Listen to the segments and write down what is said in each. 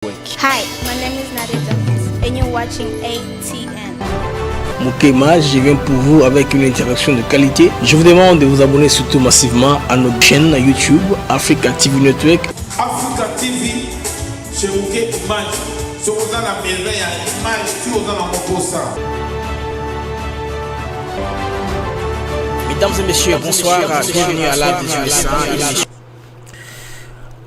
Hi, my name is Nadia Jones and you're watching ATN. Moukema, je viens pour vous avec une interaction de qualité. Je vous demande de vous abonner surtout massivement à notre chaîne YouTube Africa TV Network. Africa TV, c'est Mouké Image. Si vous avez la maison, il y a une image, si vous avez la mokosa. Mesdames et messieurs, bonsoir, bienvenue à la 1800.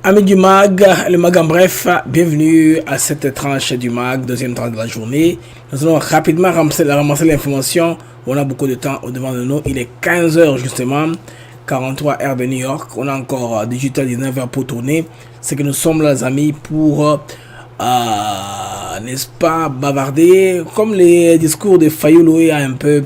Amis du MAG, le MAG en bref, bienvenue à cette tranche du MAG, deuxième tranche de la journée. Nous allons rapidement ramasser l'information. On a beaucoup de temps au devant de nous. Il est 15h justement, 43 heures de New York. On a encore 18h-19h pour tourner. C'est que nous sommes là, les amis, pour, n'est-ce pas, bavarder. Comme les discours de Fayulu a un peu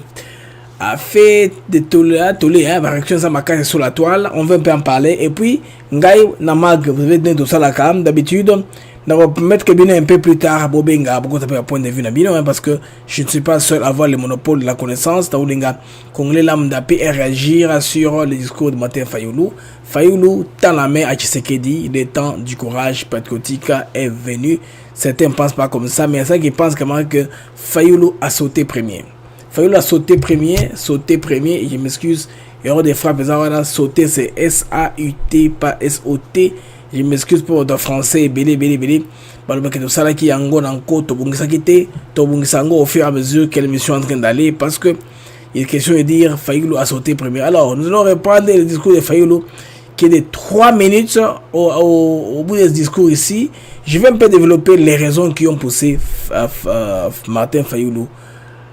fait de tollé, réaction ça m'a sur la toile, on veut un peu en parler. Et puis, Ngaï Namag, vous avez donné tout ça la cam, d'habitude, on va mettre que bien un peu plus tard, Bobenga, beaucoup de point de vue, parce que je ne suis pas seul à avoir le monopole de la connaissance, Taoulinga, Congolais l'âme d'appel et réagir sur le discours de Martin Fayulu. Fayulu tend la main à Tshisekedi, le temps du courage patriotique est venu. Certains ne pensent pas comme ça, mais il y a ceux qui pensent quand même que Fayulu a sauté premier. Fayulu a sauté premier, et je m'excuse, il y aura des frappes, sauter c'est S-A-U-T, pas S-O-T, je m'excuse pour votre français, belé, parce que tout ça là qui est en gros, au fur et à mesure que l'émission est en train d'aller, parce que il est question de dire Fayulu a sauté premier. Alors, nous allons reprendre le discours de Fayulu, qui est de 3 minutes au bout de ce discours ici. Je vais un peu développer les raisons qui ont poussé Martin Fayulu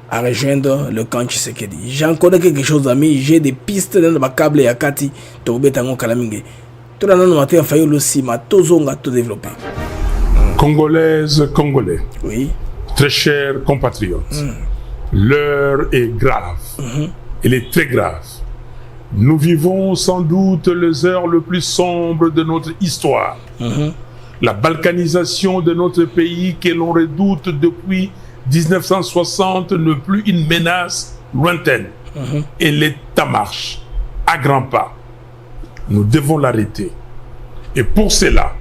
à rejoindre le camp Tshisekedi. J'en connais quelque chose, d'amis. J'ai des pistes dans le câble et à Kati, Tobetango Kalamingue. Tout le monde Martin Fayulu aussi, ma tozonga tout développé. Congolaises, Congolais. Oui. Très chers compatriotes. L'heure est grave. Elle est très grave. Nous vivons sans doute les heures les plus sombres de notre histoire. La balkanisation de notre pays que l'on redoute depuis 1960 n'est plus une menace lointaine. Et l'État marche à grands pas. Nous devons l'arrêter. Et pour cela,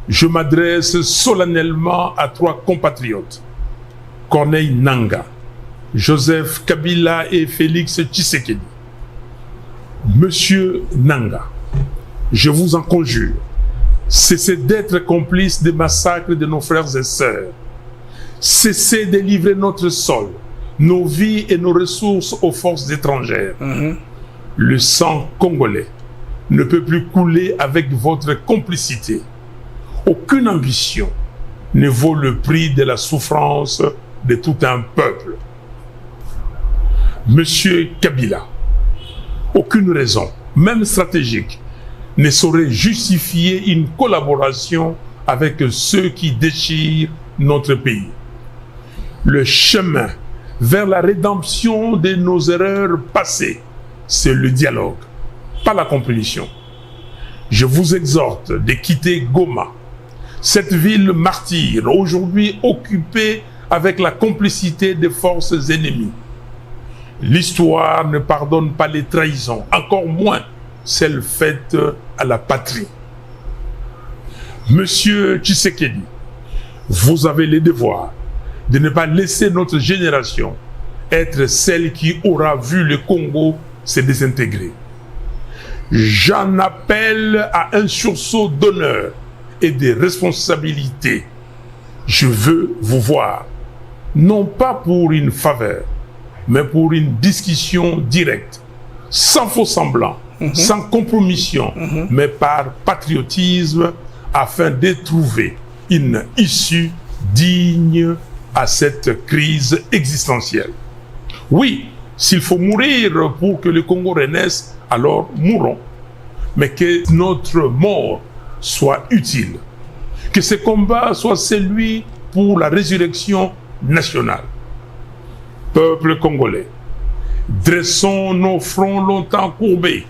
je m'adresse solennellement à 3 compatriotes. Corneille Nangaa, Joseph Kabila et Félix Tshisekedi. Monsieur Nangaa, je vous en conjure, cessez d'être complice des massacres de nos frères et sœurs. Cessez de livrer notre sol, nos vies et nos ressources aux forces étrangères. Le sang congolais ne peut plus couler avec votre complicité. Aucune ambition ne vaut le prix de la souffrance de tout un peuple. Monsieur Kabila, aucune raison, même stratégique, ne saurait justifier une collaboration avec ceux qui déchirent notre pays. Le chemin vers la rédemption de nos erreurs passées, c'est le dialogue, pas la compétition. Je vous exhorte de quitter Goma, cette ville martyre, aujourd'hui occupée avec la complicité des forces ennemies. L'histoire ne pardonne pas les trahisons, encore moins celles faites à la patrie. Monsieur Tshisekedi, vous avez le devoir de ne pas laisser notre génération être celle qui aura vu le Congo se désintégrer. J'en appelle à un sursaut d'honneur et de responsabilité. Je veux vous voir, non pas pour une faveur, mais pour une discussion directe, sans faux semblant, sans compromission, mais par patriotisme, afin de trouver une issue digne à cette crise existentielle. Oui, s'il faut mourir pour que le Congo renaisse, alors mourons. Mais que notre mort soit utile. Que ce combat soit celui pour la résurrection nationale. Peuple congolais, dressons nos fronts longtemps courbés.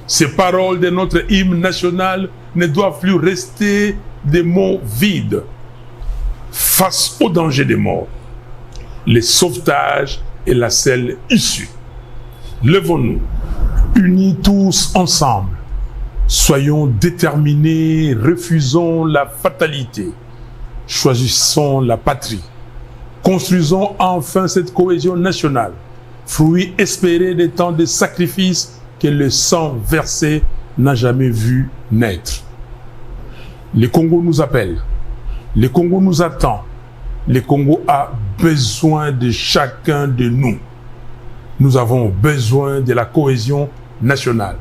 Ces paroles de notre hymne national ne doivent plus rester des mots vides. Face au danger des morts, le sauvetage est la seule issue. Levons-nous, unis tous ensemble. Soyons déterminés, refusons la fatalité. choisissons la patrie. Construisons enfin cette cohésion nationale, fruit espéré des temps de sacrifices que le sang versé n'a jamais vu naître. Le Congo nous appelle, le Congo nous attend, le Congo a besoin de chacun de nous. Nous avons besoin de la cohésion nationale.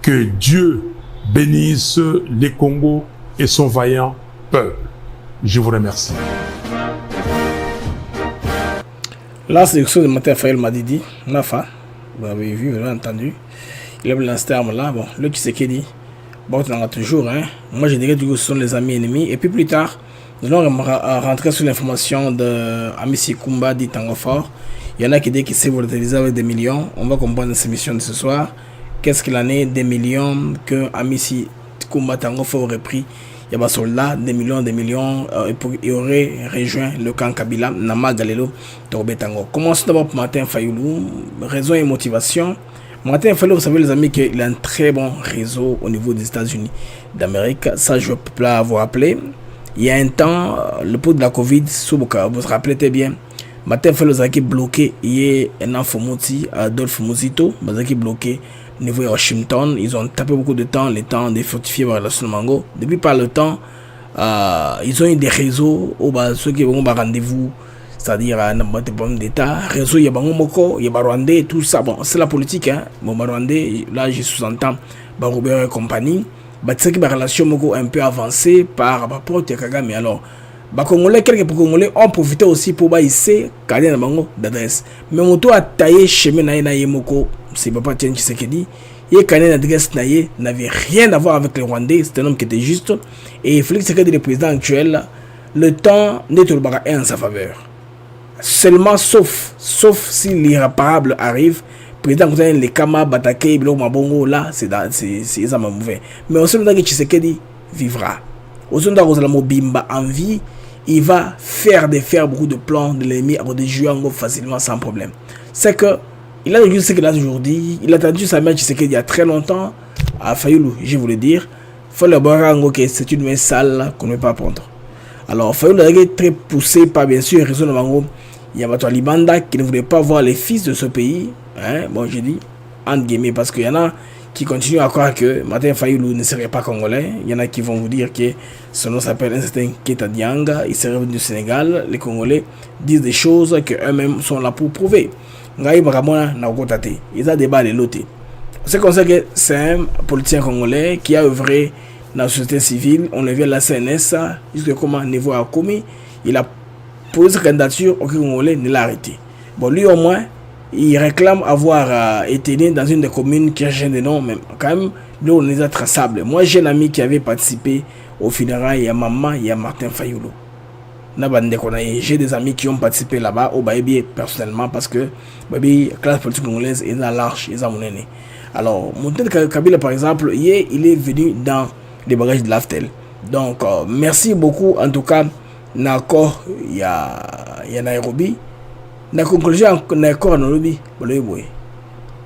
Que Dieu bénisse le Congo et son vaillant peuple. Je vous remercie. La sélection de Martin Fayulu Madidi, Nafa, vous avez vu, vous avez entendu. Il a pris ce terme-là. Bon, le Tshisekedi, bon, on en a toujours. Hein. Moi, je dirais que ce sont les amis ennemis. Et puis plus tard, nous allons rentrer sur l'information de Amici Kumba dit Tango Fort. Il y en a qui disent qu'il s'est volatilisé avec des millions. On va comprendre cette émission de ce soir. Qu'est-ce qu'il en est des millions que Amici Kumba Tango Fort aurait pris? Il y a des soldats, des millions, il aurait rejoint le camp Kabila, Nama Galelo, Torbe Tango. Commençons d'abord pour Martin Fayulu. Raison et motivation. Martin Fayulu, vous savez les amis qu'il a un très bon réseau au niveau des États-Unis d'Amérique. Ça, je peux pas vous rappeler. Il y a un temps, le pot de la Covid, vous vous rappelez très bien. Martin Fayulu a été bloqué. Il y a un enfant Adolphe Muzito, il a été bloqué au niveau de Washington. Ils ont tapé beaucoup de temps, le temps de fortifier la relation de Mango. Depuis par le temps, ils ont eu des réseaux où ceux qui ont rendez-vous, c'est-à-dire des problèmes d'État, réseau, il y a Bangomoko, il y a Rwandais, tout ça. Bon, c'est la politique, hein. Bon, Rwandais, là, je sous-entends, Robert et compagnie. C'est une relation un peu avancée par rapport à Kagame. Alors, Congolais, quelques Congolais ont profité aussi pour baisser Kagame d'adresse. Mais mon tour a taillé chemin na Yemoko, c'est Papa Tien Tshisekedi. Et Kagame d'adresse n'avait rien à voir avec les Rwandais, c'est un homme qui était juste. Et Félix Tshisekedi, le président actuel, le temps n'est en sa faveur. Seulement, sauf si l'irréparable arrive. Président les Kama Batake Bilo Mabongo là c'est ça mauvais mais au sein de Tshisekedi vivra au sein de Rosalamo Bimba en vie il va faire beaucoup de plans de l'ennemi à de jouer facilement sans problème. C'est que il a dit ce qu'il a aujourd'hui, il a attendu sa mère Tshisekedi il y a très longtemps à Fayulu, je voulais dire faut le boire que c'est une main sale qu'on ne peut pas prendre. Alors Fayulu a été très poussé par bien sûr raison de Mango. Il y a Batoa Libanda qui ne voulait pas voir les fils de ce pays. Hein? Bon, je dis, entre guillemets, parce qu'il y en a qui continuent à croire que Martin Fayulu ne serait pas congolais. Il y en a qui vont vous dire que son nom s'appelle un certain Keita Dianga. Il serait venu du Sénégal. Les Congolais disent des choses qu'eux-mêmes sont là pour prouver. Ngaï Baramona n'a pas été. Ils ont débat de l'autre. C'est comme ça que c'est un politicien congolais qui a œuvré dans la société civile. On le vient à la CNS, jusqu'à comment niveau a commis. Il a pour sa candidature, aucun Congolais ne l'a arrêté. Bon, lui au moins, il réclame avoir été né dans une des communes qui a changé de nom, mais quand même, lui on est traçable. Moi, j'ai un ami qui avait participé au funérailles, il y a maman, il y a Martin Fayulu. J'ai des amis qui ont participé là-bas, au Baïbi personnellement, parce que la classe politique congolaise est dans l'arche, ils ont mon aîné. Alors, Montel Kabila, par exemple, hier, il est venu dans les bagages de l'Aftel. Donc, merci beaucoup, en tout cas. D'accord, il y a Nairobi. La conclusion, d'accord, Nairobi.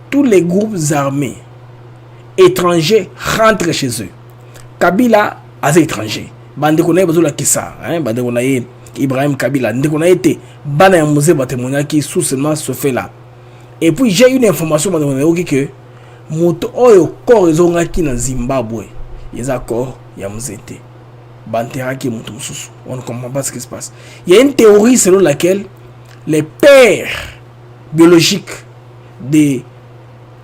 Tous les groupes armés étrangers rentrent chez eux. Kabila a des étrangers. Bande konaye bazola kisa, hein, bande konaye Ibrahim Kabila, bande konaye te bana ya musée batemonia qui sous seulement se fait là. Et puis j'ai une information bande konaye que moto oyo corps ezonga ki na Zimbabwe. Yeza corps ya musée te. On ne comprend pas ce qui se passe. Il y a une théorie selon laquelle les pères biologiques de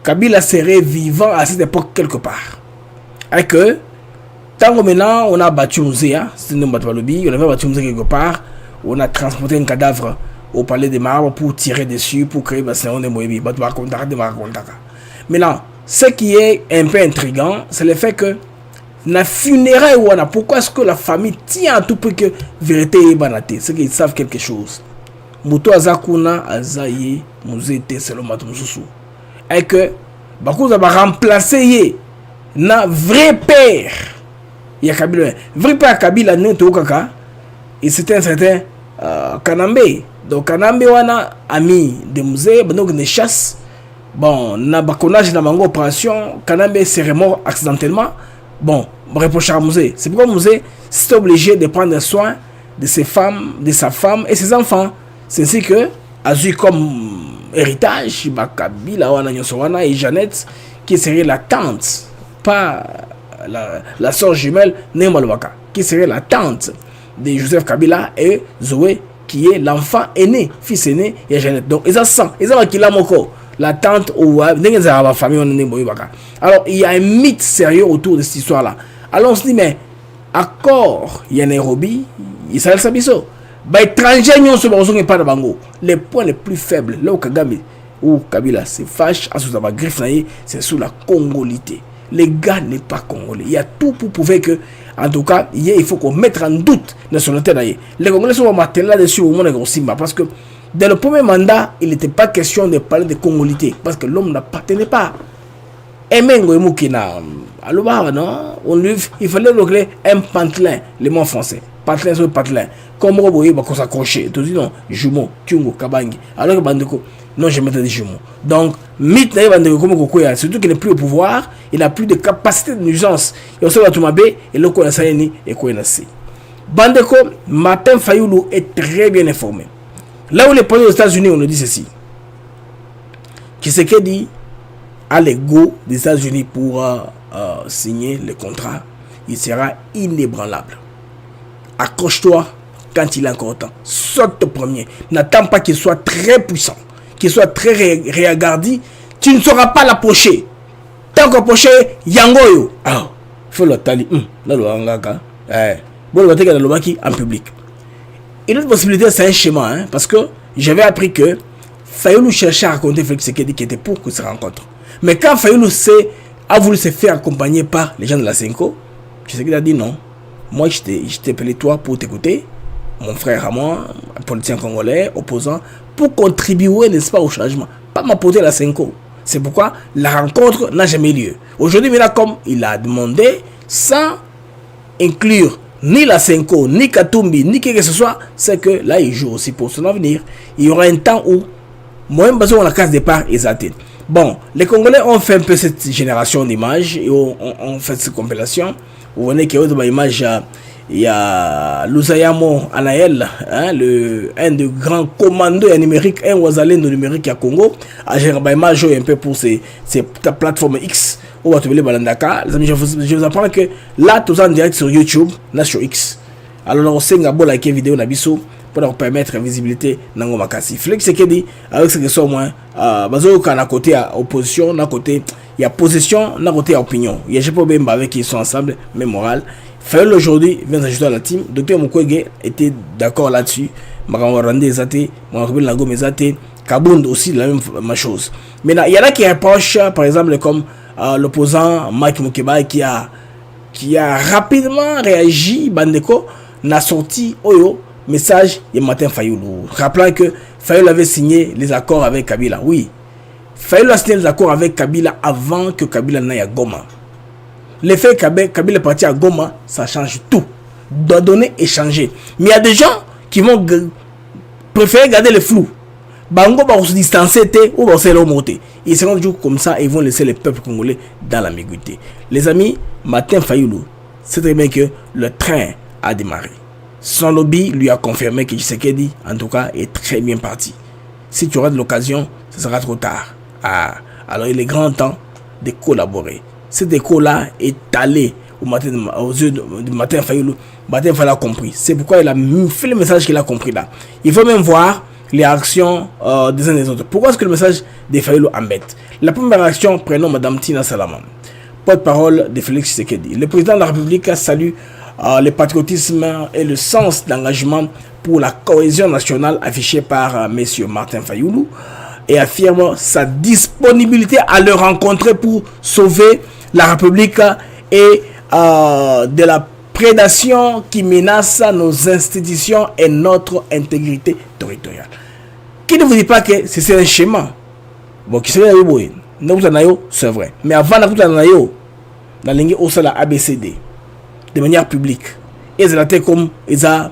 Kabila seraient vivants à cette époque quelque part. Et que, tant que maintenant on a battu Moussé, c'est une battu on avait battu Moussé quelque part, on a transporté un cadavre au palais des Marbres pour tirer dessus, pour créer le salon de Moébi. Maintenant, ce qui est un peu intriguant, c'est le fait que na funérailles wana, pourquoi est-ce que la famille tient à tout pour que vérité est banate? C'est qu'ils savent quelque chose. Muto azakuna azaye muzete selon matumsusu. Et que bakouza ba remplacer ye na vrai père. Ya Kabila, vrai père Kabila neto kaka. Et c'était un certain Kanambe. Donc Kanambe wana ami de musée, donc ne chasse. Bon, na bakonage na mango opération, Kanambe serait mort accidentellement. Bon, reprocher à Mouzé. C'est pourquoi Mouzé s'est obligé de prendre soin de ses femmes, de sa femme et ses enfants. C'est ainsi que a eu comme héritage Kabila et Jeannette, qui serait la tante, pas la soeur jumelle Nemalwaka, qui serait la tante de Joseph Kabila, et Zoé, qui est l'enfant aîné, fils aîné, et Jeannette. Donc, ils ont 100, ils ont Kila Moko, la tante ou la famille. Alors, il y a un mythe sérieux autour de cette histoire-là. Alors, on se dit, mais accord, il y a Nairobi, il s'appelle Sabiso. Étrangers, les points les plus faibles, là où Kagame ou Kabila se fâche, c'est sous la congolité. Les gars n'est pas congolais. Il y a tout pour prouver que, en tout cas, il faut qu'on mette en doute la nationalité. Les Congolais sont maintenant là-dessus au monde de parce que dans le premier mandat, il n'était pas question de parler de congolité parce que l'homme n'appartenait pas. Et même il fallait régler un pantelin, le mot français. Pantelin sur pantelin. Comme Roboye va s'accrocher. Tu dis non, jumeau, Kyungo, Kabangi. Alors que Bandeko, non, je mettais des jumeaux. Donc, mythe, surtout qu'il n'est plus au pouvoir, il n'a plus de capacité de nuisance. Et on sait que Toumabe et le Koyasayeni et Koyanasi. Bandeko, Martin Fayoulou est très bien informé. Là où les pays aux États-Unis, on nous dit ceci. Tshisekedi a l'ego des États-Unis pour signer le contrat. Il sera inébranlable. Accroche-toi quand il a encore temps. Saute au premier. N'attends pas qu'il soit très puissant, qu'il soit très réagardi. Tu ne sauras pas l'approcher. Tant qu'approcher, Yangoyo. Ah, faut le tali. Là, le Angaka. Bon, le Bateka en public. Et l'autre possibilité, c'est un schéma. Parce que j'avais appris que Fayoulou cherchait à raconter Félix Tshisekedi qui était pour que se rencontre. Mais quand Fayoulou a voulu se faire accompagner par les gens de la Senko, Tshisekedi a dit non. Moi, je t'ai appelé toi pour t'écouter, mon frère à moi, un politicien congolais, opposant, pour contribuer, n'est-ce pas, au changement. Pas m'apporter la Senko. C'est pourquoi la rencontre n'a jamais lieu. Aujourd'hui, comme il a demandé, sans inclure ni la Senko, ni Katumbi, ni qui que ce soit, c'est que là, il joue aussi pour son avenir. Il y aura un temps où, moi-même, besoin de la case départ, ils atteignent. Bon, les Congolais ont fait un peu cette génération d'images et ont fait cette compilation. Vous voyez qu'il y a une image, il y a Lusayamo Anaël, un des grands commandos numériques, un Wazalendo numérique à Congo, à Jérémy joue un peu pour ces plateformes X. Où va trouver Balandaka. Je vous apprends que là, tout ça en direct sur YouTube, là sur X. Alors, on sait que vous liker vidéo Nabiso pour leur permettre la visibilité dans Makasi. Félix Tshisekedi, avec ce que soit moins, bazo quand à côté à opposition, d'un côté il y a position, d'un côté il y a opinion. Il y a pas même avec qui sont ensemble, mais moral. Fayol aujourd'hui vient s'ajouter à la team. Docteur Mukwege était d'accord là-dessus. Makamwarande Ezate, Mwakobil Nago Mezate, Kabound aussi la même chose. Maintenant, il y en a qui reprochent, par exemple, comme l'opposant Mike Mukeba qui a rapidement réagi. Bandeko n'a sorti Oyo message de Martin Fayoulou, rappelant que Fayoulou avait signé les accords avec Kabila. Oui, Fayoulou a signé les accords avec Kabila avant que Kabila n'aille à Goma. L'effet Kabila est parti à Goma, ça change tout. Doit donner et changer. Mais il y a des gens qui vont préférer garder le flou. Bango va se distancer ou va se remonter. Ils seront toujours comme ça et ils vont laisser le peuple congolais dans l'ambiguïté. Les amis, Martin Fayoulou, c'est très bien que le train a démarré. Son lobby lui a confirmé que Tshisekedi, en tout cas, est très bien parti. Si tu auras de l'occasion, ce sera trop tard. Alors il est grand temps de collaborer. Cet écho-là est allé aux yeux de Martin Fayoulou. Martin Fayoulou a compris. C'est pourquoi il a fait le message qu'il a compris là. Il faut même voir les réactions des uns des autres. Pourquoi est-ce que le message de Fayoulou embête? La première réaction, prenons Madame Tina Salama, porte-parole de Félix Tshisekedi. Le président de la République a salué le patriotisme et le sens d'engagement pour la cohésion nationale affiché par M. Martin Fayoulou et affirme sa disponibilité à le rencontrer pour sauver la République et de la prédation qui menace nos institutions et notre intégrité territoriale. Qui ne vous dit pas que c'est un schéma? Bon, qui serait c'est vrai. Mais avant la ligne au la ABCD de manière publique. Ils étaient comme ils a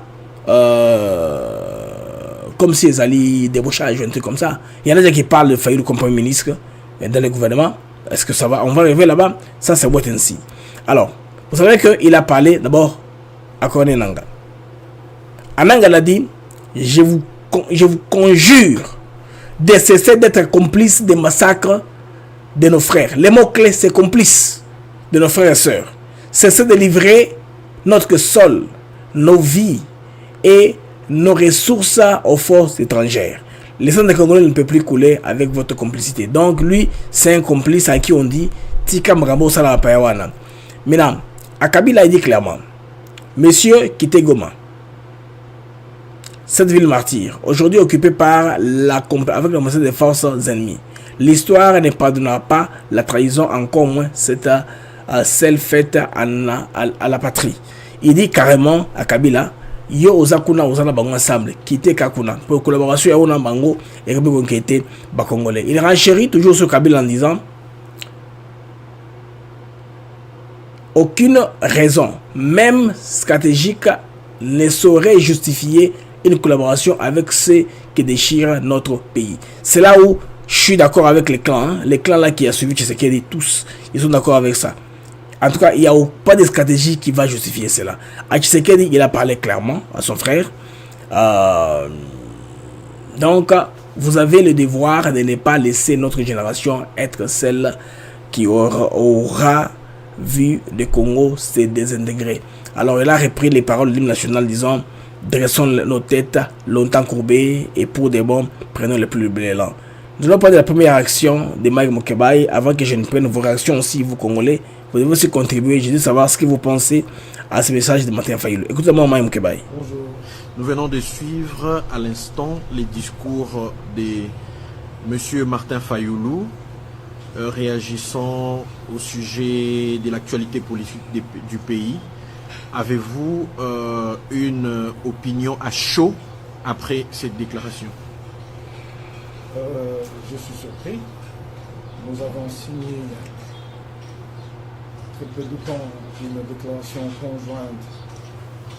comme si ils allaient débauchage, un truc comme ça. Il y en a qui parlent de Fayoulou comme Premier ministre dans le gouvernement. Est-ce que ça va? On va arriver là-bas. Ça, c'est what and see. Alors, vous savez qu'il a parlé d'abord à Corné Nanga. Ananga l'a dit, je vous conjure de cesser d'être complice des massacres de nos frères. Les mots-clés, c'est complice de nos frères et sœurs. Cessez de livrer notre sol, nos vies et nos ressources aux forces étrangères. Le sang des Congolais ne peut plus couler avec votre complicité. Donc lui, c'est un complice à qui on dit Tika Mrabo Sala Payawana. Maintenant, Akabila dit clairement, Monsieur quittez Goma. Cette ville martyre, aujourd'hui occupée par avec la moitié des forces ennemies. L'histoire ne pardonnera pas la trahison, encore moins celle faite à la patrie. Il dit carrément à Kabila, yo ozakuna ozana bango ensemble, quitter Kakuna pour collaboration ya ona bango et que bon quitter ba Congolais. Il renchérit toujours sur Kabila en disant aucune raison, même stratégique, ne saurait justifier une collaboration avec ceux qui déchirent notre pays. C'est là où je suis d'accord avec les clans. Hein. Les clans là qui a suivi Tshisekedi, tous, ils sont d'accord avec ça. En tout cas, il n'y a pas de stratégie qui va justifier cela. À Tshisekedi, il a parlé clairement à son frère. Donc, vous avez le devoir de ne pas laisser notre génération être celle qui aura vu le Congo se désintégrer. Alors, il a repris les paroles de l'hymne national disant dressons nos têtes longtemps courbées et pour des bombes, prenons le plus bel élan. Nous allons parler de la première action de Mike Mokebai. Avant que je ne prenne vos réactions aussi, vous Congolais, vous devez aussi contribuer. Je veux savoir ce que vous pensez à ce message de Martin Fayulu. Écoutez-moi, Mike Mokebai. Bonjour. Nous venons de suivre à l'instant les discours de M. Martin Fayulu réagissant au sujet de l'actualité politique du pays. Avez-vous une opinion à chaud après cette déclaration? Je suis surpris. Nous avons signé très peu de temps une déclaration conjointe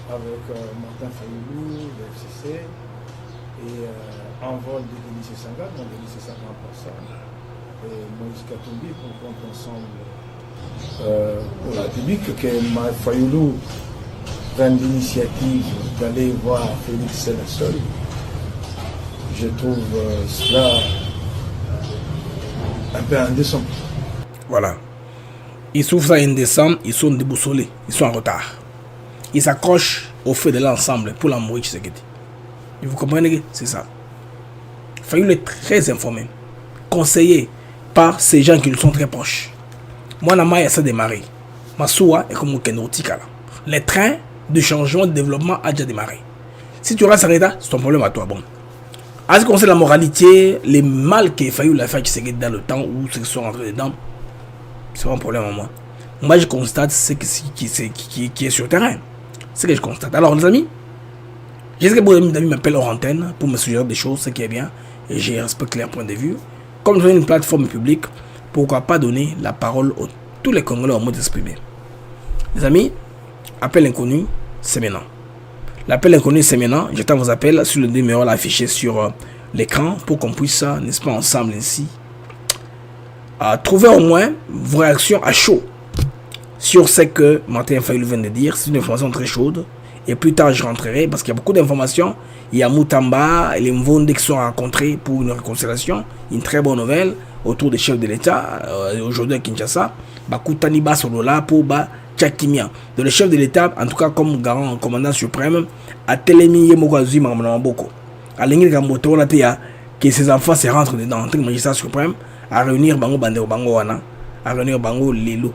avec Martin Fayulu, le FCC, et en vol de Denis Sanga, dont Denis Sanga en personne, et Moïse Katumbi pour compte ensemble pour la République, que Fayulu prenne l'initiative d'aller voir Félix Sélassol. Je trouve cela un peu indécent. Voilà. Ils trouvent ça indécent, ils sont déboussolés, ils sont en retard. Ils s'accrochent au feu de l'ensemble pour l'embrouille Tshisekedi. Vous comprenez? C'est ça. Fayulu est très informé, conseillé par ces gens qui lui sont très proches. Moi, Nama, ça démarré. Massoua est comme Kenotikala. Les trains de changement de développement a déjà démarré. Si tu restes arrêté, c'est ton problème à toi. Bon. En ce qui concerne la moralité, les mal que Fayulu a fait dans le temps où ceux qui sont rentrés dedans, c'est pas un problème à moi. Moi, je constate ce qui est sur le terrain. C'est ce que je constate. Alors, les amis, j'espère que beaucoup d'amis m'appellent hors antenne pour me suggérer des choses, ce qui est bien. Et je respecte leur point de vue. Comme nous avons une plateforme publique, pourquoi pas donner la parole à tous les Congolais en mode d'exprimer. Les amis, appel inconnu, c'est maintenant. L'appel inconnu, c'est maintenant. J'attends vos appels sur le numéro affiché sur l'écran pour qu'on puisse, n'est-ce pas, ensemble ici, trouver au moins vos réactions à chaud sur ce que Martin Fayulu vient de dire. C'est une information très chaude. Et plus tard, je rentrerai parce qu'il y a beaucoup d'informations. Il y a Moutamba et les Mvonde qui sont rencontrés pour une réconciliation. Une très bonne nouvelle autour des chefs de l'État. Aujourd'hui à Kinshasa, Bakutani Basolola pour Tchakimia. Le chef de l'État, en tout cas comme garant commandant suprême, a télémi Yemogazui Mamamboko. À l'ingé Gamboto, on a dit que ses enfants se rentrent dedans en tant que magistrat suprême à réunir Bango Bandeo Bango Wana, à réunir Bango Lilo.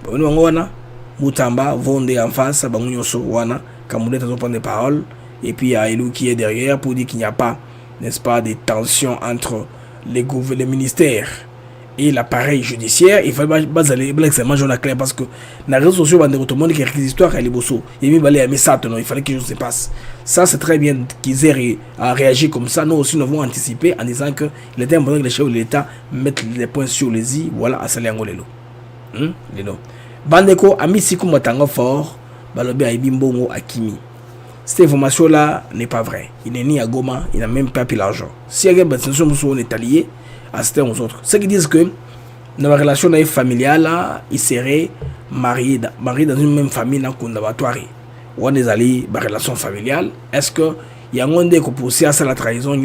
Bango Wana, Moutamba, Vonde en face, Bango Nyoso Wana, Kamoudé a prendre des paroles. Et puis il y a Elou qui est derrière pour dire qu'il n'y a pas, n'est-ce pas, des tensions entre les ministères et l'appareil judiciaire. Il faut baser l'examen jaune clair parce que dans les réseaux sociaux, tout le monde qui écrit des histoires, il fallait que quelque chose se passe. Ça, c'est très bien qu'ils aient réagi comme ça. Nous aussi, nous avons anticipé en disant qu'il était important que les chefs de l'État mettent les points sur les i. Voilà, à Saliango Lelo. Bandeko, Ami Sikou Matango Fort, Balobi Aibimbongo Akimi. Cette information-là n'est pas vraie. Il n'est ni à Goma, il n'a même pas pris l'argent. Si il y a des personnes qui sont alliés à certains aux autres, ceux qui disent que dans la relation familiale, ils seraient mariés dans une même famille dans Kondabatoire. on est allé par relation familiale. Est-ce que il y a un monde qui pousse à la trahison,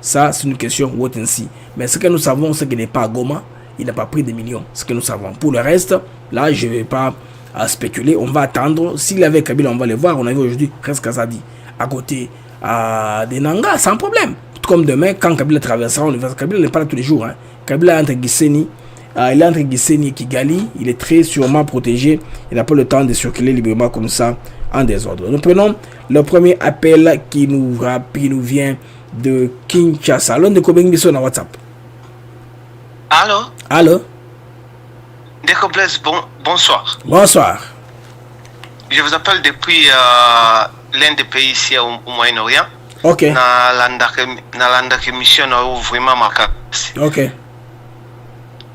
ça c'est une question ainsi. Mais ce que nous savons, c'est qu'il n'est pas à Goma, il n'a pas pris des millions. Ce que nous savons. Pour le reste, là, je ne vais pas spéculer. On va attendre. S'il avait Kabila, on va le voir. On a vu aujourd'hui presque Kazadi à côté des Nanga, sans problème. Tout comme demain, quand Kabila traversera, Kabila n'est pas là tous les jours. Hein. Kabila est entre Gisenyi. Il est entre Gisenyi et Kigali. Il est très sûrement protégé. Il n'a pas le temps de circuler librement comme ça en désordre. Nous prenons le premier appel qui nous vient de Kinshasa. L'un de Kobeng Bisso dans WhatsApp. Allô? Allô? Décoblesse, bonsoir. Bonsoir. Je vous appelle depuis l'un des pays ici au Moyen-Orient. Ok. Na landa mission vraiment marquée. Ok.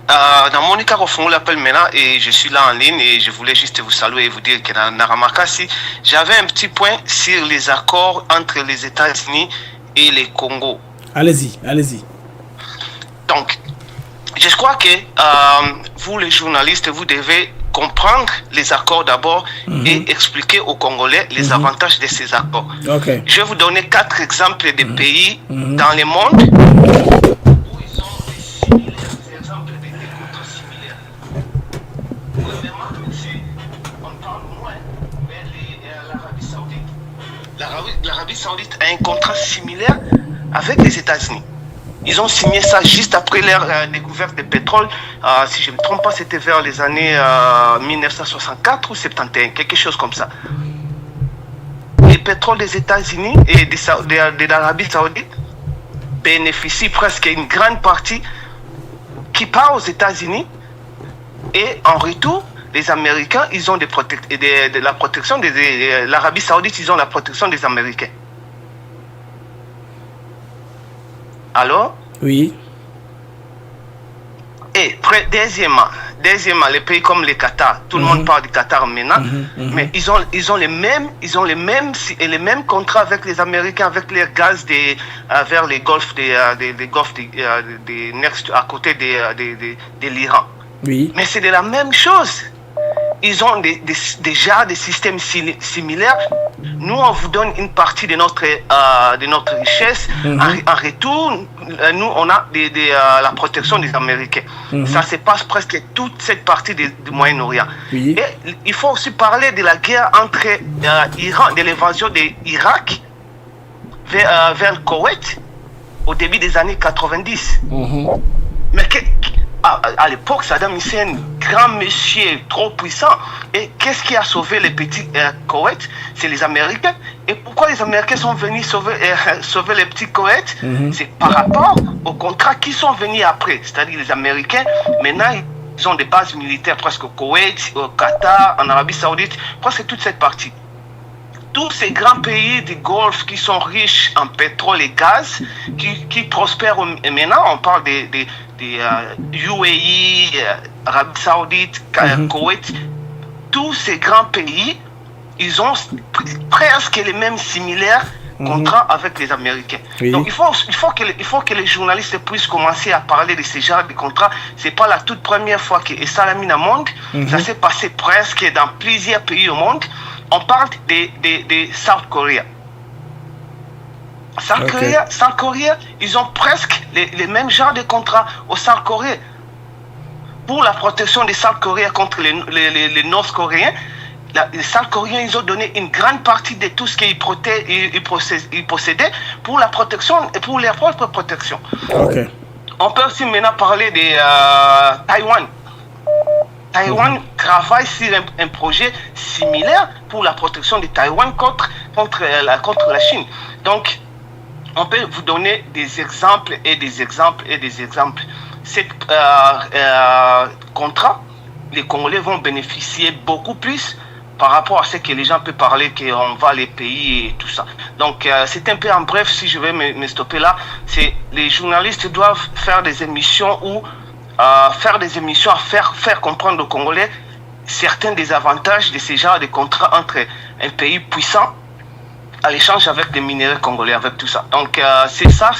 Dans mon cas, on l'appelle maintenant et je suis là en ligne et je voulais juste vous saluer et vous dire que dans Naramakasi, j'avais un petit point sur les accords entre les États-Unis et les Congo. Allez-y. Donc, je crois que vous les journalistes, vous devez comprendre les accords d'abord et expliquer aux Congolais les avantages de ces accords. Okay. Je vais vous donner 4 exemples de pays dans le monde où ils ont des exemples de contrats similaires. Premièrement, on parle moins, mais l'Arabie Saoudite. L'Arabie Saoudite a un contrat similaire avec les États-Unis. Ils ont signé ça juste après leur découverte de pétrole. Si je ne me trompe pas, c'était vers les années 1964 ou 71, quelque chose comme ça. Les pétroles des États-Unis et de l'Arabie Saoudite bénéficient presque une grande partie qui part aux États-Unis. Et en retour, les Américains, ils ont de la protection de l'Arabie Saoudite, ils ont la protection des Américains. Alors? Oui. Et deuxièmement, les pays comme le Qatar, tout le monde parle du Qatar maintenant, mais ils ont les mêmes contrats avec les Américains, avec les gaz vers les golfs à côté de l'Iran. Oui. Mais c'est de la même chose. Ils ont déjà des systèmes similaires. Nous, on vous donne une partie de notre richesse. En retour, nous, on a la protection des Américains. Ça se passe presque toute cette partie du Moyen-Orient. Oui. Et il faut aussi parler de la guerre entre Iran, de l'invasion de l'Irak vers le Koweït au début des années 90. Mais à l'époque, Saddam Hussein, grand monsieur, trop puissant. Et qu'est-ce qui a sauvé les petits Koweït? C'est les Américains. Et pourquoi les Américains sont venus sauver les petits Koweït? C'est par rapport aux contrats qui sont venus après. C'est-à-dire les Américains, maintenant, ils ont des bases militaires presque au Koweït, au Qatar, en Arabie Saoudite, presque toute cette partie. Tous ces grands pays du Golfe qui sont riches en pétrole et gaz, qui prospèrent, et maintenant on parle des UAE, Arabie Saoudite, Koweït, tous ces grands pays, ils ont presque les mêmes similaires contrats avec les Américains. Oui. Donc il faut que les journalistes puissent commencer à parler de ce genre de contrats. C'est pas la toute première fois que ça l'a mis dans le monde. Ça s'est passé presque dans plusieurs pays au monde. On parle de South Korea. South Korea, ils ont presque les mêmes genres de contrats au South Korea. Pour la protection des South Coréens contre les Nord-Coréens, les South Coréens, ils ont donné une grande partie de tout ce qu'ils possédaient pour la protection et pour leur propre protection. Okay. On peut aussi maintenant parler de Taïwan. Taïwan travaille sur un projet similaire pour la protection de Taïwan contre la Chine. Donc, on peut vous donner des exemples et des exemples et des exemples. Cet contrat, les Congolais vont bénéficier beaucoup plus par rapport à ce que les gens peuvent parler, qu'on va les pays et tout ça. Donc, c'est un peu en bref, si je vais me stopper là, les journalistes doivent faire des émissions où à faire comprendre aux Congolais certains des avantages de ces genres de contrats entre un pays puissant à l'échange avec des minéraux congolais, avec tout ça. Donc c'est ça,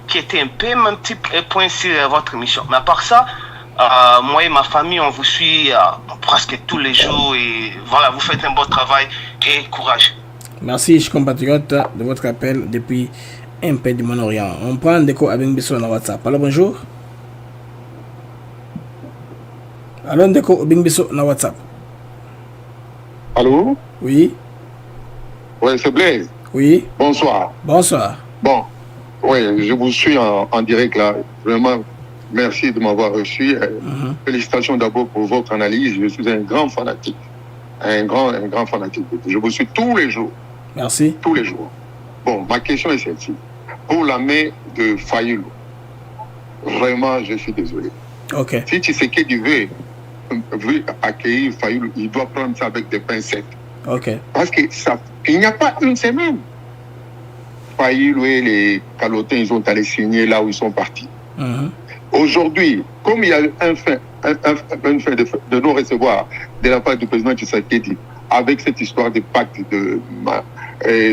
qui était un peu un petit point sur votre émission. Mais à part ça, moi et ma famille, on vous suit presque tous les jours et voilà, vous faites un bon travail et courage. Merci, chers compatriotes, de votre appel depuis un peu du Moyen-Orient. On prend Ndeko Obingbiso dans WhatsApp. Allô, bonjour. Allô, Ndeko Obingbiso dans WhatsApp. Allô? Oui. Oui, c'est Blaise. Oui. Bonsoir. Bonsoir. Bon, oui, je vous suis en direct là. Vraiment, merci de m'avoir reçu. Félicitations d'abord pour votre analyse. Je suis un grand fanatique. Un grand fanatique. Je vous suis tous les jours. Merci. Tous les jours. Bon, ma question est celle-ci. Pour la main de Fayulu, vraiment, je suis désolé. Ok. Si Tshisekedi veut accueillir Fayulu, il doit prendre ça avec des pincettes. Ok. Parce que il n'y a pas une semaine. Fayulu et les Calotins, ils ont allé signer là où ils sont partis. Aujourd'hui, comme il y a un fait de non-recevoir de la part du président Tshisekedi avec cette histoire de pacte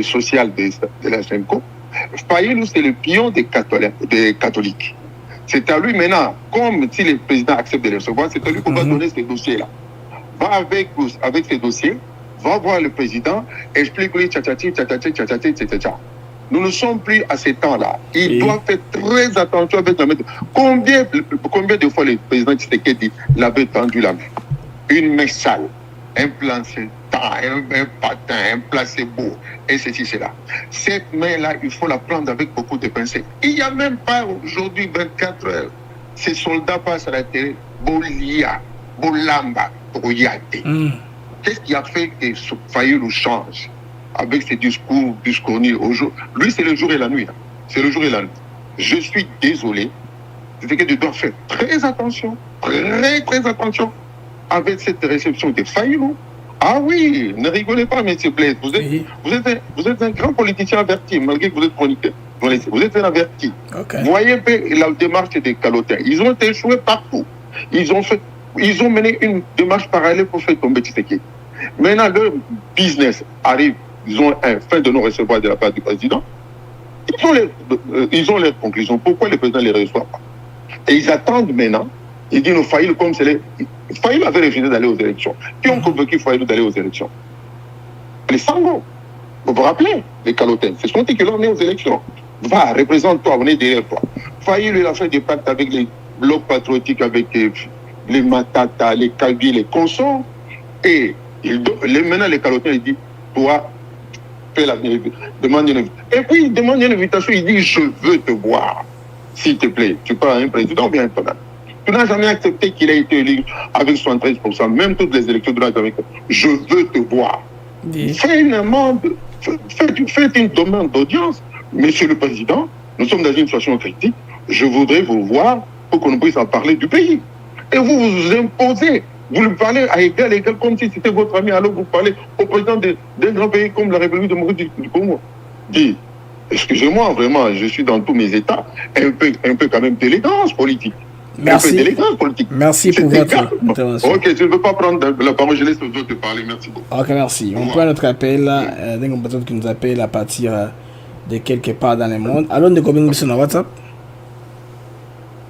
social de la SEMCO, Fayulu, c'est le pion des catholiques. C'est à lui maintenant, comme si le président accepte de les recevoir, c'est à lui qu'on va donner ces dossiers-là. Va avec ces dossiers, va voir le président, explique-lui tchatchati. Nous ne sommes plus à ce temps-là. Il doit faire très attention avec la main. Combien de fois le président Tshisekedi l'avait tendu la main? Une main sale, un placebo, un patin, un placebo, et ceci, cela. Cette main-là, il faut la prendre avec beaucoup de pincettes. Il n'y a même pas aujourd'hui 24 heures. Ces soldats passent à la télé. Bolia, Bolamba, Royate. Qu'est-ce qui a fait que Fayulu change avec ses discours aujourd'hui? Lui, c'est le jour et la nuit. C'est le jour et la nuit. Je suis désolé. C'est que tu dois faire très attention, très attention avec cette réception de Fayulu. Ah oui, ne rigolez pas, M. Blaise. Vous êtes un grand politicien averti, malgré que vous êtes chroniqueur. Vous êtes un averti. Okay. Voyez la démarche des Calotins. Ils ont échoué partout. Ils ont mené une démarche parallèle pour faire tomber Tshisekedi. Maintenant, leur business arrive. Ils ont un fin de non-recevoir de la part du président. Ils ont leurs conclusions. Pourquoi le président ne les reçoit pas? Et ils attendent maintenant. Ils disent, Fayulu, comme c'est Fayulu avait refusé d'aller aux élections. Qui ont convaincu Fayulu d'aller aux élections? Les Sango. Vous vous rappelez? Les Calotins. Ce sont eux qui l'ont amené aux élections. Va, représente-toi, on est derrière toi. Fayulu, il a fait des pactes avec les blocs patriotiques, avec les Matata, les Kabi, les consorts. Et maintenant, les Calotins, ils disent, toi, demande une invitation. Et puis, il demande une invitation, il dit, je veux te voir. S'il te plaît, tu parles à un président ou bien un président. Tu n'as jamais accepté qu'il ait été élu avec 73%, même toutes les élections de la République. Je veux te voir. Fais une amende, faites une demande d'audience. Monsieur le Président, nous sommes dans une situation critique. Je voudrais vous voir pour qu'on puisse en parler du pays. Et vous vous imposez. Vous lui parlez à égal, comme si c'était votre ami, alors vous parlez au président d'un grand pays comme la République démocratique du Congo. Dis, excusez-moi, vraiment, je suis dans tous mes états, un peu quand même d'élégance politique. Merci. Un peu d'élégance politique. Merci pour votre intervention. Ok, je ne veux pas prendre la parole, je laisse aux autres parler. Merci beaucoup. Ok, merci. On prend notre appel, d'un compatriote qui nous appelle à partir de quelque part dans le monde. Allô, de combien de WhatsApp?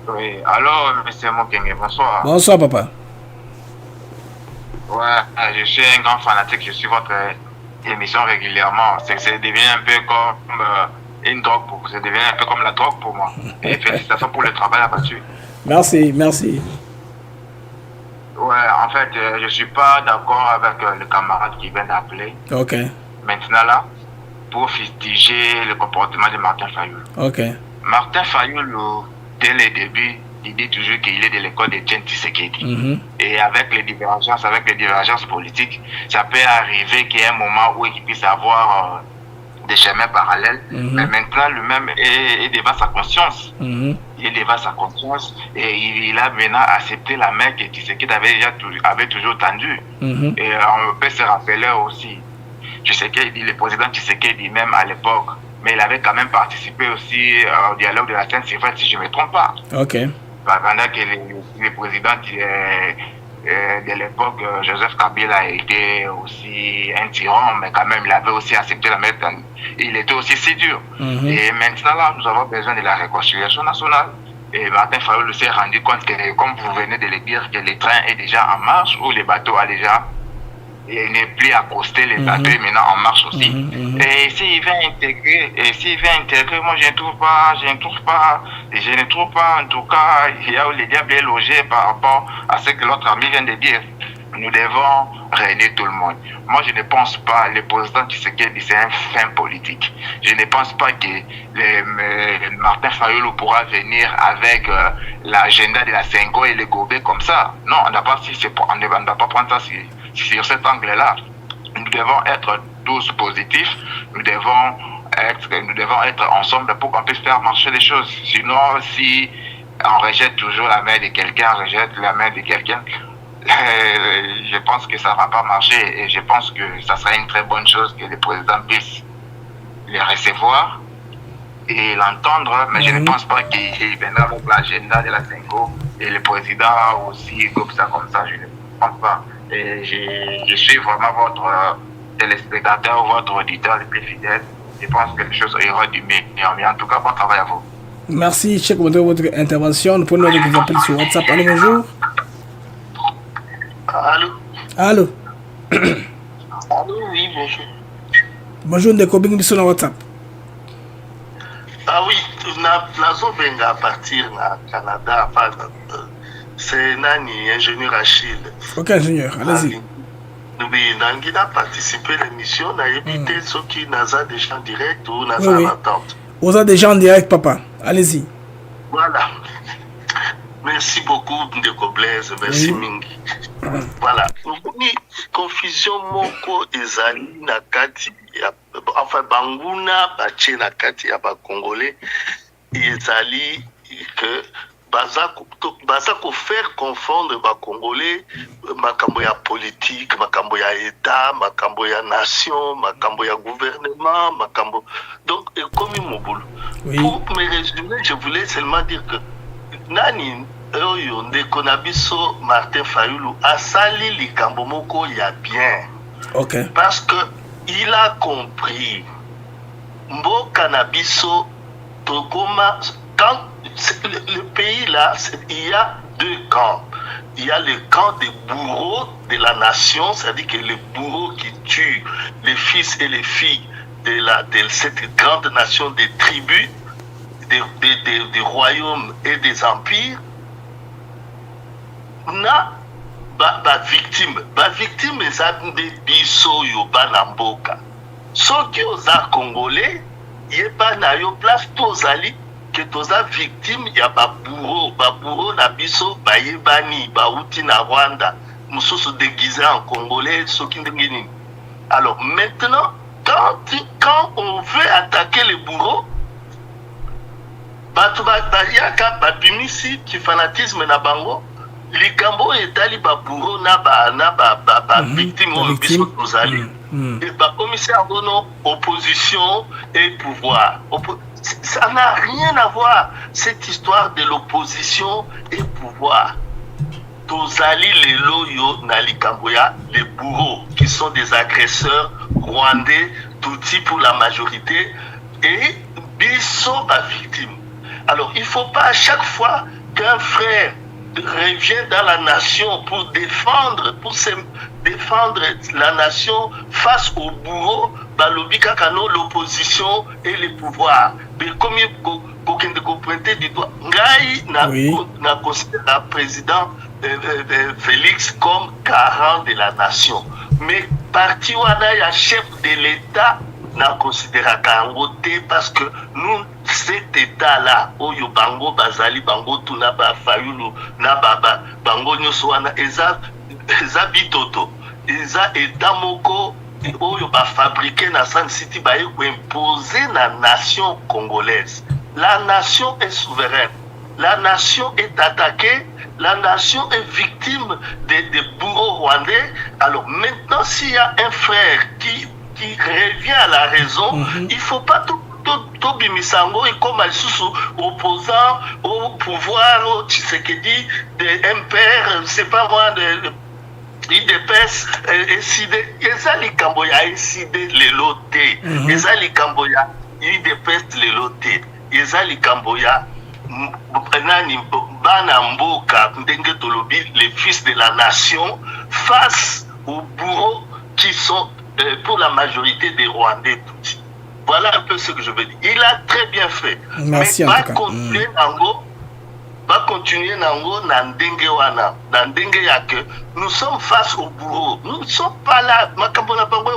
Oui, alors, M. Mokenge, bonsoir. Bonsoir, papa. Ouais, je suis un grand fanatique, je suis votre émission régulièrement. C'est devenu un peu comme une drogue ça devient un peu comme la drogue pour moi. Et félicitations pour le travail abattu. Merci, merci. Ouais, en fait, je ne suis pas d'accord avec le camarade qui vient d'appeler. Ok. Maintenant là, pour fustiger le comportement de Martin Fayulu. Ok. Martin Fayulu, dès le début, il dit toujours qu'il est de l'école de Etienne Tshisekedi. Et avec les divergences politiques, ça peut arriver qu'il y ait un moment où il puisse avoir des chemins parallèles. Mais maintenant, lui-même est devant sa conscience. Il est devant sa conscience et il a maintenant accepté la main que Tshisekedi avait toujours tendue. Et on peut se rappeler aussi, le président Tshisekedi même à l'époque, mais il avait quand même participé aussi au dialogue de la Seine-Sylvaine, si je ne me trompe pas. Ok. Pendant que le président de l'époque, Joseph Kabila, a été aussi un tyran, mais quand même, il avait aussi accepté la méthode. Il était aussi si dur. Et maintenant, là, nous avons besoin de la réconciliation nationale. Et Martin Fayulu s'est rendu compte que, comme vous venez de le dire, que le train est déjà en marche, ou le bateau a déjà, il n'est plus accosté, les bateaux est maintenant en marche aussi. Et s'il vient intégrer, moi je ne trouve pas, en tout cas, il y a où le diable est logé par rapport à ce que l'autre ami vient de dire. Nous devons réunir tout le monde. Moi, je ne pense pas, le président Tshisekedi, c'est un fin politique. Je ne pense pas que Martin Fayulu pourra venir avec l'agenda de la Senghor et le gober comme ça. Non, on ne doit pas prendre ça sur cet angle-là. Nous devons être tous positifs. Nous devons être ensemble pour qu'on puisse faire marcher les choses. Sinon, si on rejette toujours la main de quelqu'un, je pense que ça ne va pas marcher et je pense que ça serait une très bonne chose que le président puisse les recevoir et l'entendre, mais je ne pense pas qu'il viendra avec l'agenda de la Senghor et le président aussi comme ça, je ne pense pas. Et je suis vraiment votre téléspectateur, votre auditeur le plus fidèle. Je pense que les choses iront du mieux. En tout cas, bon travail à vous. Merci, Cheikh, pour votre intervention. Nous prenons des appels sur WhatsApp. Allô, bonjour. Allô. Allô. Allô, oui, bonjour. Bonjour, Ndeko Bing sur WhatsApp. Ah oui, nazo benga à partir na Canada, enfin, c'est Nani, ingénieur Achille. Ok, ingénieur, allez-y. Oui, Nangi a participé à l'émission, n'a évité ceux qui n'ont déjà en direct ou n'ont en attente. Vous avez déjà en direct, papa. Allez-y. Voilà. Merci beaucoup, Ndeko Blaise. Merci, Mingi. Voilà. Une confusion moko ezali na kati enfin banguna bache na kati ya ba Congolais ezali que baza ko faire confondre ba Congolais makambo ya politique, makambo ya état, makambo ya nation, makambo ya gouvernement, makambo donc comme mobulu. Pour me résumer, je voulais seulement dire que nani oyo ndeko na biso Martin Fayulu asali likambo moko ya bien. Okay. Parce que il a compris mboka na biso tokoma quand le pays là il y a deux camps. Il y a le camp des bourreaux de la nation, c'est-à-dire que les bourreaux qui tuent les fils et les filles de cette grande nation des tribus, des royaumes et des empires. Na victime eza nde biso yo bana mboka soki oza congolais yeba na yo place tozali ke toza victime ya baburo na biso bayebani bauti na Rwanda mosusu déguisé en congolais soki ndenge nini. Alors maintenant quand on veut attaquer les bourreaux bato bayaka babimisi ki fanatisme na bango likambo etali baburo na ba victime o biso tozali et ba commissaire gono opposition et pouvoir. Ça n'a rien à voir cette histoire de l'opposition et pouvoir. Tozali lelo yo na likambo ya les bourreaux qui sont des agresseurs rwandais Tutsi pour la majorité et biso ba victime. Alors il faut pas à chaque fois qu'un frère revient dans la nation pour défendre la nation face au bourreau, balobi kakano l'opposition et le pouvoir. Mais comme vous comprenez du doigt, ngai na considère le président Félix comme garant de la nation. Mais parti wana ya chef de l'État na considère kangote parce que nous cet état là oyo bango bazali bango tuna ba Fayulu na baba bango nyoso wana eza bitoto eza état moko oyo ba fabriquer na San City ba imposer na nation congolaise. La nation est souveraine, la nation est attaquée, la nation est victime des bourreaux rwandais. Alors maintenant s'il y a un frère qui revient à la raison, il ne faut pas tout bimisango et comme opposant au pouvoir, Tshisekedi, de MPR, c'est pas moi, de IDPS, Ezali Kamboya, Eside les lotés, Ezali Kamboya, IDPS les lotés, Ezali Kamboya, les fils de la nation face aux bourreaux qui sont pour la majorité des Rwandais. Voilà un peu ce que je veux dire. Il a très bien fait. Merci, mais va continuer nous sommes face au bourreau. Nous ne sommes pas là.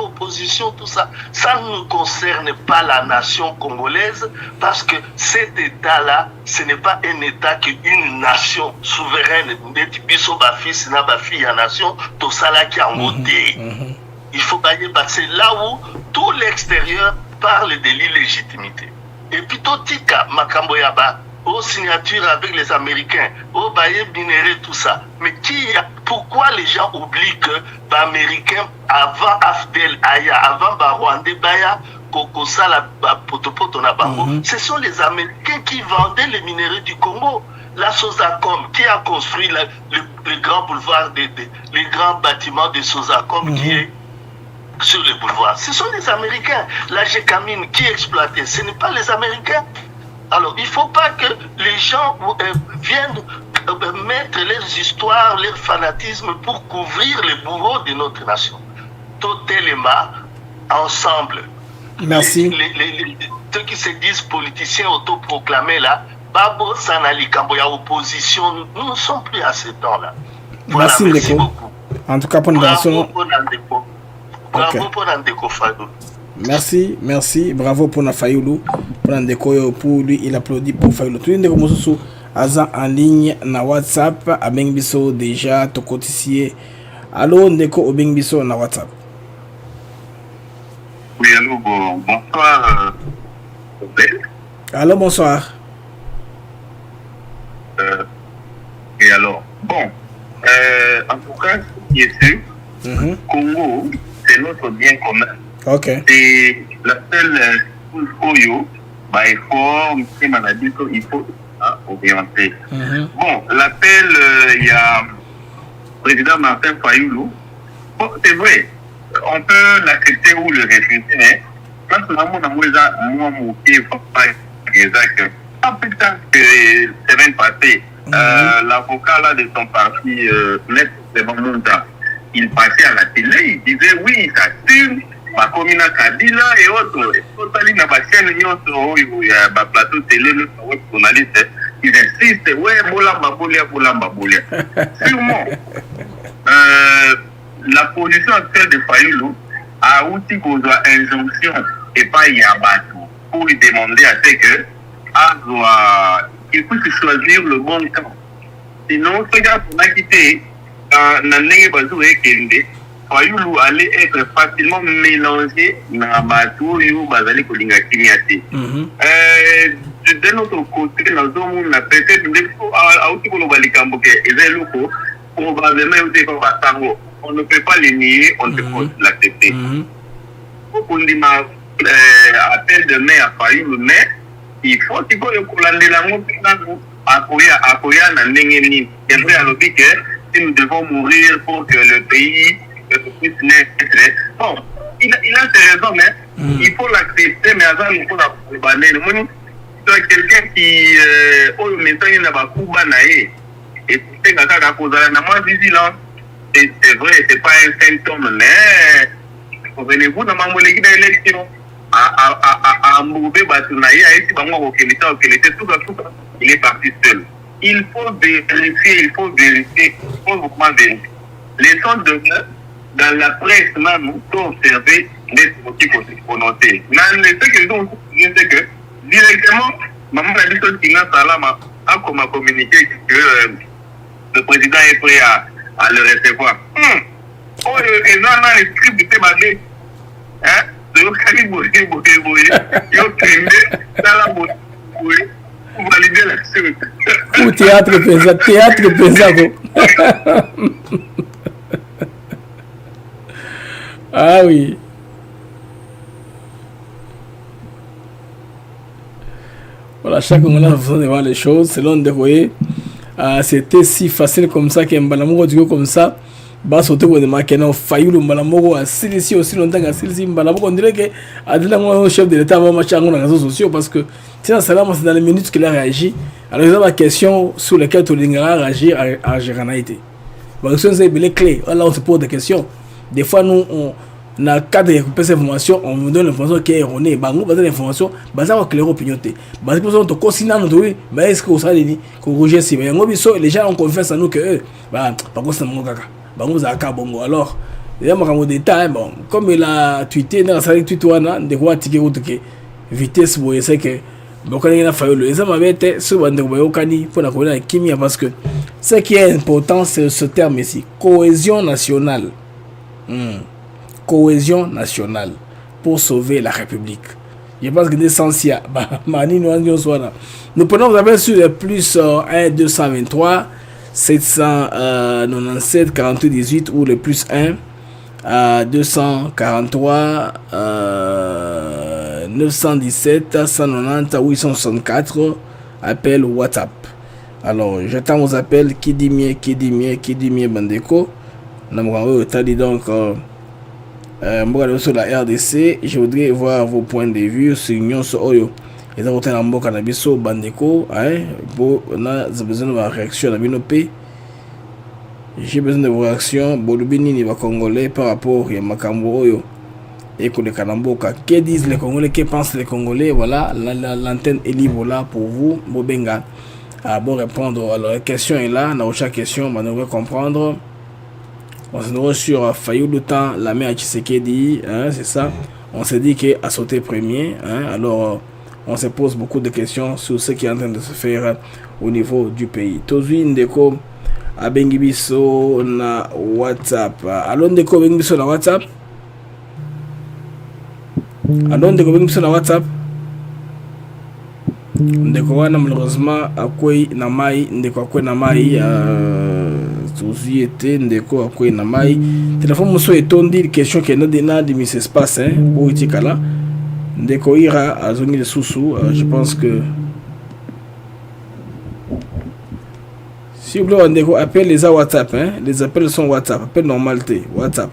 Opposition, tout ça. Ça ne concerne pas la nation congolaise parce que cet État-là, ce n'est pas un État qu'une nation souveraine. Nation, tout ça là qui a monté. Il faut gagner parce que c'est là où tout l'extérieur parle de l'illégitimité. Et puis Totika, Makambo Yaba, aux signatures avec les Américains, aux baillets minéraux, tout ça. Mais pourquoi les gens oublient que les Américains, avant Afdel Aya, avant Rwandais Baya, Kokosala, Potopoto Nabango, ce sont les Américains qui vendaient les minéraux du Congo. La Sosacom, qui a construit le grand boulevard, les grands bâtiments de Sosacom qui est sur le boulevard. Ce sont les Américains. La Gécamine qui exploitait, ce n'est pas les Américains. Alors, il ne faut pas que les gens viennent mettre leurs histoires, leur fanatisme pour couvrir les bourreaux de notre nation. Totalement, ensemble. Merci. Ceux qui se disent politiciens autoproclamés là, Babo Sanali Kamboya opposition, nous ne sommes plus à ce temps-là. Voilà, merci beaucoup. En tout cas, pour une Bravo pour Nandeko. Bravo pour Nandeko Fayulu. Merci, bravo pour Fayulu. Pour Nandeko, pour lui, il applaudit pour Fayulu. Tout le monde est en ligne na WhatsApp. Abeng Biso déjà, Tokotisier. Allô, Ndeko Obeng Biso na WhatsApp. Oui, allô, bonsoir. Allô, bonsoir. Et alors, bon, en tout cas, ce qui est sûr, Congo, c'est notre bien commun. Ok. C'est la seule il faut orienter. Bon, l'appel, il y a le président Martin Fayulu. Bon, c'est vrai, on peut l'accepter ou le refuser, mais quand on a mon putain que semaine passée, l'avocat là de son parti, Maître Sebamunda, il passait à la télé, il disait oui, ça tue, ma commune Kabila et autres. Et totalement na ba chaîne nyonso il y a ba plateau télé le journaliste, ils insistent ouais bolamba bolia. Sûrement la position actuelle de Fayulu a aussi causé injonction et pas y a battu pour lui demander à ce que il faut choisir le bon camp. Sinon, ce gars pour quitter Fayulu allait être facilement mélangé dans Batou ou Bazali Kolinga Kimiati. De notre côté, nous avons peut-être on ne peut pas les nier, on ne peut pas l'accepter. On dit appel de mai à Fayulu, mais il faut qu'il y ait si nous devons mourir pour que le pays puisse naître. Bon, il a ses raisons, mais il faut l'accepter, mais avant, il faut la bannir. C'est quelqu'un qui, c'est vrai, c'est pas un symptôme, mais souvenez-vous, dans ma molécule d'élection, il est parti seul. Il faut vérifier, il faut vraiment vérifier. Les sons de dans la presse, même, sont observés des motifs prononcer. C'est que, directement, maman a dit que Tina Salama a communiqué que le président est prêt à le recevoir. Oh, et non, les scripts de Tébadé, hein, de l'Ocali valider la suite. Ou théâtre pesant. Ah oui. Voilà, chaque moment là, vous allez voir les choses selon des voyez. C'était si facile comme ça qu'un balamogo du comme ça. Bah sauter pour des maquins Fayulu balamogo a silisi aussi longtemps à silisi balamogo on dirait que Adela chef de l'état va marcher dans les réseaux sociaux parce que tiens ça là c'est dans les minutes qu'il a réagi Alors, il y a des questions sur lesquelles tu dois réagir à Géranaïté. Parce que c'est les clés. Là, on se pose des questions. Des fois, nous, on a cadre de récupérer ces informations, on vous donne l'information qui est erronée. Bah, nous, on donne l'information, bah, ça va clairer l'opinion. Bah, c'est pour ça qu'on te consigne, oui, bah, est-ce que vous savez, qu'on rejette si, les gens ont confiance en nous que eux, bah, par contre, c'est mon caca. Bah, nous, à Kabongo. Alors, il y a un détail, bon, comme il a tweeté, dans la salle de tweet, on a des rois tickets ou que vitesse, vous voyez, c'est que, bon, quand il a fallu le, ça m'avait été, ce bande pour la connaître avec Kimia, parce que ce qui est important, c'est ce terme ici, cohésion nationale. Cohésion nationale pour sauver la République. Je pense que l'essentiel, nous prenons vous avez sur le plus 1 223 797 48 18 ou le plus 1 243 917 190 864 appel WhatsApp. Alors j'attends vos appels. Qui dit mieux Bandeko. Donc sur la RDC, je voudrais voir vos points de vue sur l'Union Oyo. Et dans votre nambo cannabis Bandeko, on a besoin de votre réaction à Binopé. J'ai besoin de vos réactions. Bolubini ni va congolais par rapport à Makambo Oyo. Et que les Kanamboka, que disent les Congolais, que pensent les Congolais, voilà, l'antenne est libre là pour vous, Bobenga. Bon répondre, alors la question est là, dans chaque question, on devrait comprendre. On se trouve sur Fayoulou temps, la mère Tshisekedi, c'est ça. On s'est dit qu'elle a sauté premier, alors on se pose beaucoup de questions sur ce qui est en train de se faire au niveau du pays. Tozui Ndeko, Abengibiso na WhatsApp. Alors Ndeko Abengibiso na WhatsApp. Alors Ndeko Abengibiso na WhatsApp. Ndeko wana malheureusement akwei na mai, Ndeko akwei na mai Tozui était Ndeko akwei na mai. Téléphone moso etondi question que na de mis espace pour itikala. Ndeko ira azongi de sousou, je pense que si vous voulez Ndeko appelle les WhatsApp les appels sont WhatsApp, appel normalité WhatsApp.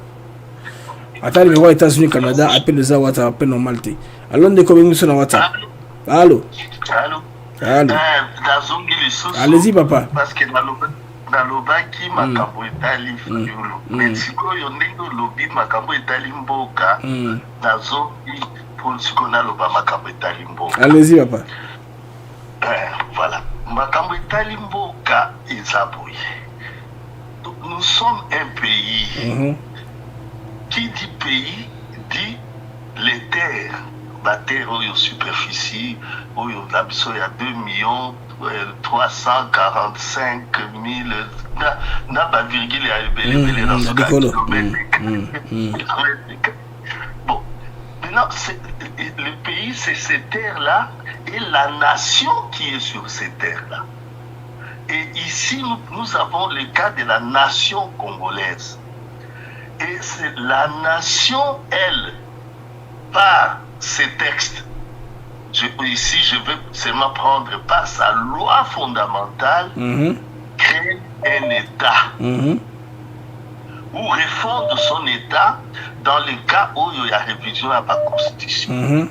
Attends le numéro États-Unis Canada, appel les WhatsApp, appel normalité. Alors Ndeko bengi sur WhatsApp. Allô. Allez-y papa. Parce que nalobaki makambo etali fayulu metsiko yo ndenge lobi makambo etali mboka nazobi pour siko naloba makambo etali mboka. Allez-y papa. Voilà, makambo etali mboka ezaboye. Nous sommes un pays. Qui dit pays dit les terres. La terre oyo superficie oyo la biso ya 2 345 000 na ba virgule ya ebele dans ce cas. Bon, maintenant le pays c'est ces terres là et la nation qui est sur ces terres là. Et ici nous avons le cas de la nation congolaise. Et c'est la nation elle par ces textes. Ici, je veux seulement prendre par sa loi fondamentale, créer un État ou refondre son État dans le cas où il y a révision à la Constitution.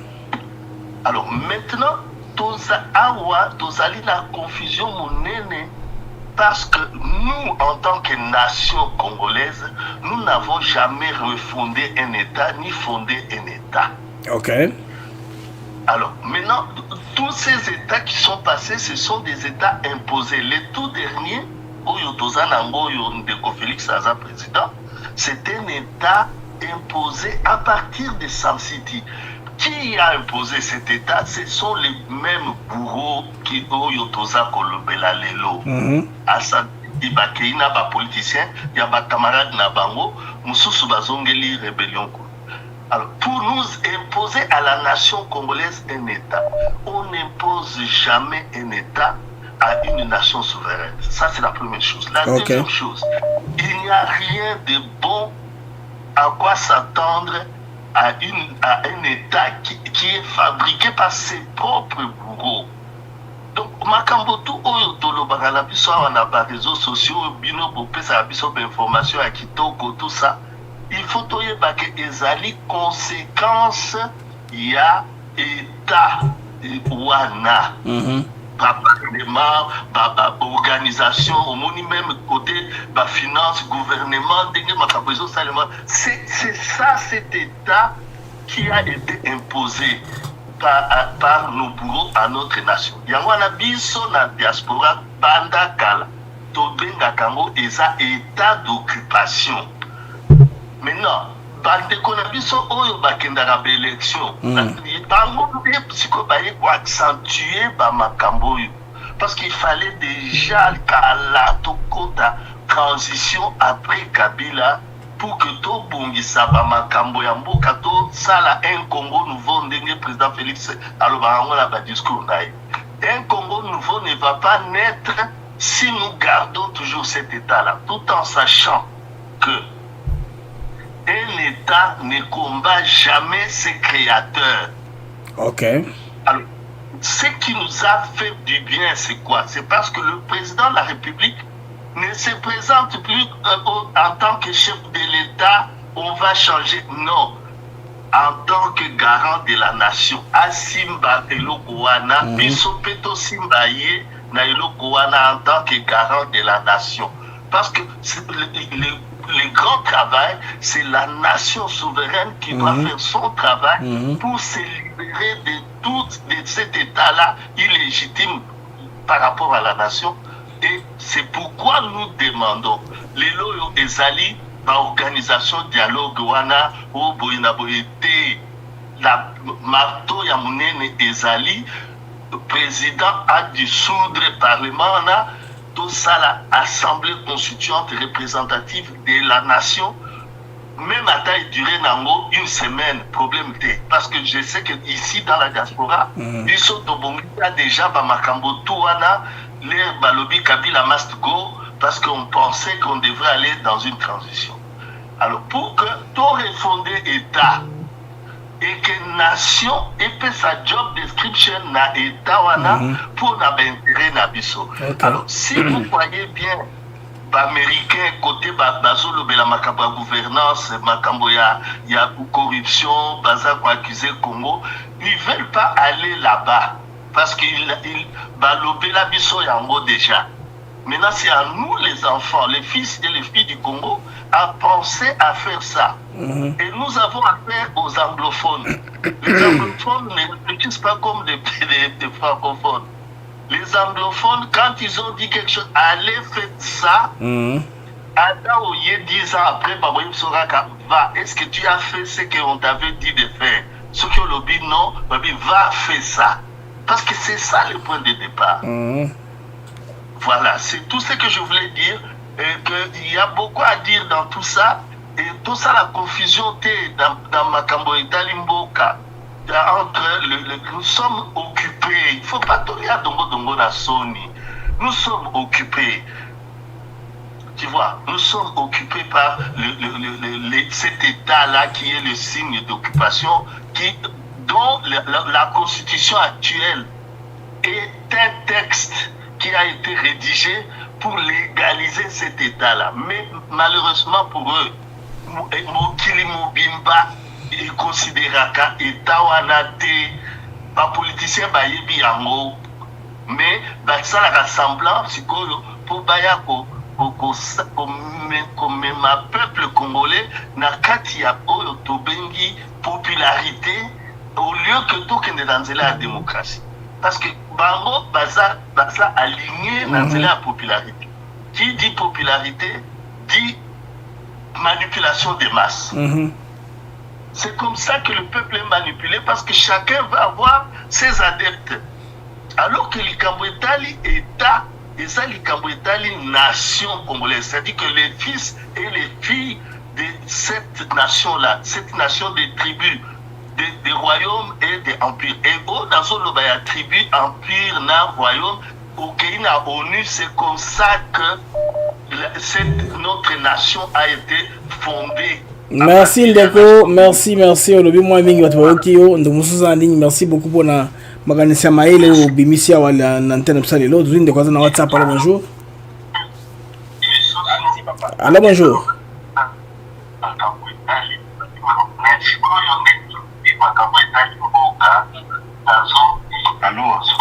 Alors maintenant, tozali la confusion monene parce que nous, en tant que nation congolaise, nous n'avons jamais refondé un État ni fondé un État. Ok. Alors, maintenant, tous ces États qui sont passés, ce sont des États imposés. Les tout derniers, Ndeko Félix Aza président, c'est un État imposé à partir de Sam City. Qui a imposé cet État? Ce sont les mêmes bourreaux qui Oyotoza Kolobela Lelo. Asa Ibakeina, ba politicien, il y a ba camarade Nabango, Moussou Bazongeli rébellion. Alors, pour nous imposer à la nation congolaise un État, on n'impose jamais un État à une nation souveraine. Ça, c'est la première chose. La deuxième chose, il n'y a rien de bon à quoi s'attendre à un État qui est fabriqué par ses propres bourreaux. Donc, Makambotu, on a des réseaux sociaux, informations à Kitoko, tout ça. Il faut que les conséquences, il y a État wana. parlement, organisation, au même côté, finance, gouvernement, c'est ça, cet État qui a été imposé par nos bourreaux à notre nation. Yangwana biso na diaspora banda kala tobenga kango eza état d'occupation. Maintenant, bandeko na biso oyo bakendaka ba élection, bango siko baye ko accentuer ba makambo yo parce qu'il fallait déjà kala tokota transition après Kabila pour que tout bongisa ba makambo ya mboka to sala un Congo nouveau ndenge président Félix alobango na ba discours naï. Un Congo nouveau ne va pas naître si nous gardons toujours cet état-là, tout en sachant que un État ne combat jamais ses créateurs. Ok. Alors, ce qui nous a fait du bien, c'est quoi? C'est parce que le président de la République ne se présente plus en tant que chef de l'État, on va changer. Non. En tant que garant de la nation. Asimba Elokowana, Bisopeto Simbaye, na Elokowana en tant que garant de la nation. Parce que le grand travail, c'est la nation souveraine qui doit faire son travail pour se libérer de cet état-là illégitime par rapport à la nation. Et c'est pourquoi nous demandons les loyaux Ezali, l'organisation dialogue wana ou boinaboité la marteau ya munene Ezali, le président a dissoudre le parlement na tout ça la assemblée constituante représentative de la nation. Même à taille durée nango une semaine, problème t'es. Parce que je sais que ici dans la diaspora, ils sont déjà ba makambo touana, les balobi Kabila must go, parce qu'on pensait qu'on devrait aller dans une transition. Alors pour que tout refondé État et que nation ait sa job description na État wana pour na intérêt na biso. Alors si vous voyez bien Américain côté bazolo bela makambo ya gouvernance makambo ya corruption baza ko accuser Congo, ils veulent pas aller là-bas parce qu'ils balobé la biso yango déjà. Maintenant c'est à nous les enfants, les fils et les filles du Congo à penser à faire ça. Et nous avons affaire aux anglophones. Les anglophones ne réfléchissent pas comme des francophones. Les anglophones, quand ils ont dit quelque chose, allez faire ça. Ada Oye 10 ans après, Baboyim Soraka, va, est-ce que tu as fait ce qu'on t'avait dit de faire? Ce que l'objet non, Babi, va faire ça. Parce que c'est ça le point de départ. Voilà, c'est tout ce que je voulais dire. Il y a beaucoup à dire dans tout ça. Et tout ça, la confusion dans Makambo et Talimboka. Entre nous sommes occupés. Il ne faut pas tolérer à Dongo na Sony. Nous sommes occupés. Tu vois, nous sommes occupés par cet état-là qui est le signe d'occupation, dont la constitution actuelle est un texte qui a été rédigé pour légaliser cet état-là. Mais malheureusement pour eux, Mokili Mobimba, ils considèrent qu'un état wana te, ba politicien ba yebi yango, mais ba ça la rassemblance pour baya comme ma peuple congolais na kati ya oyo tobengi popularité au lieu que tout kende dans la démocratie. Parce que bango baza aligné dans la popularité. Qui dit popularité dit manipulation des masses. C'est comme ça que le peuple est manipulé parce que chacun va avoir ses adeptes. Alors que l'Ikambo Etali État, et ça l'Ikambo Etali nation congolaise, c'est-à-dire que les fils et les filles de cette nation-là, cette nation des tribus, des royaumes et des empires. Et dans le tribu, empire, royaume, au Kenya, na ONU, c'est comme ça que notre nation a été fondée. Merci Ndeko, merci olobi moi mingi watu wakio ndo musuza ndingi, merci beaucoup pour na maganisa maile au bimisia wala na antenne psa lelo tuzini de kwanza na WhatsApp. Allô, bonjour. Allô, bonjour.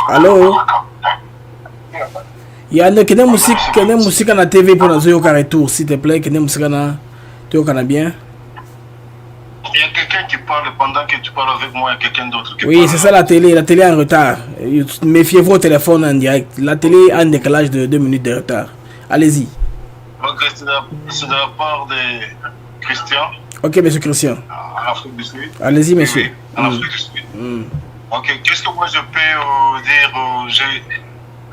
Allô. Il y a une musique à la TV pour nous faire un retour, s'il te plaît. Quelle musique à la TV bien? Il y a quelqu'un qui parle pendant que tu parles avec moi, il y a quelqu'un d'autre qui parle. Oui, c'est ça la télé est en retard. Méfiez-vous au téléphone en direct. La télé a un décalage de 2 minutes de retard. Allez-y. Ok, c'est de la part de Christian. Ok, monsieur Christian. En Afrique du Sud. Allez-y, monsieur. Oui, en Afrique du Sud. Ok, qu'est-ce que moi je peux dire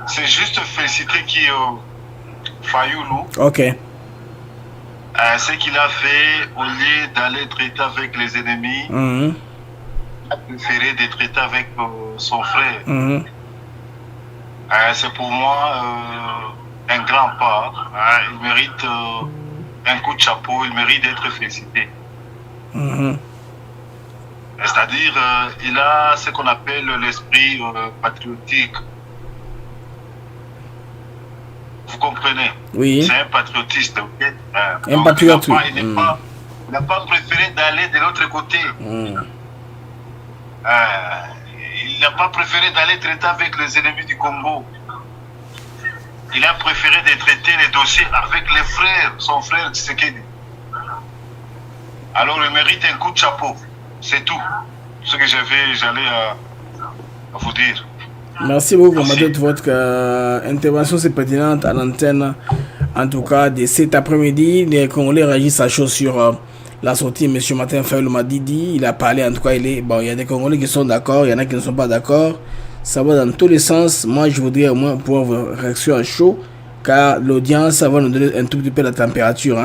c'est juste féliciter Fayoulou. Ok. Ce qu'il a fait, au lieu d'aller traiter avec les ennemis, il a préféré de traiter avec son frère. C'est pour moi un grand pas. Il mérite un coup de chapeau, il mérite d'être félicité. C'est-à-dire, il a ce qu'on appelle l'esprit patriotique. Vous comprenez? Oui. C'est un patriotiste, ok? Un patriote. Il n'a pas préféré d'aller de l'autre côté. Il n'a pas préféré d'aller traiter avec les ennemis du Congo. Il a préféré de traiter les dossiers avec les frères, son frère Tshisekedi. Alors il mérite un coup de chapeau. C'est tout ce que j'allais à vous dire. Merci beaucoup, madame, de votre intervention. C'est pertinente à l'antenne. En tout cas, de cet après-midi, les Congolais réagissent à chaud sur la sortie. Monsieur Martin Fayoulou m'a dit, il a parlé. En tout cas, il y a des Congolais qui sont d'accord, il y en a qui ne sont pas d'accord. Ça va dans tous les sens. Moi, je voudrais au moins pouvoir vos réactions à chaud, car l'audience, ça va nous donner un tout petit peu la température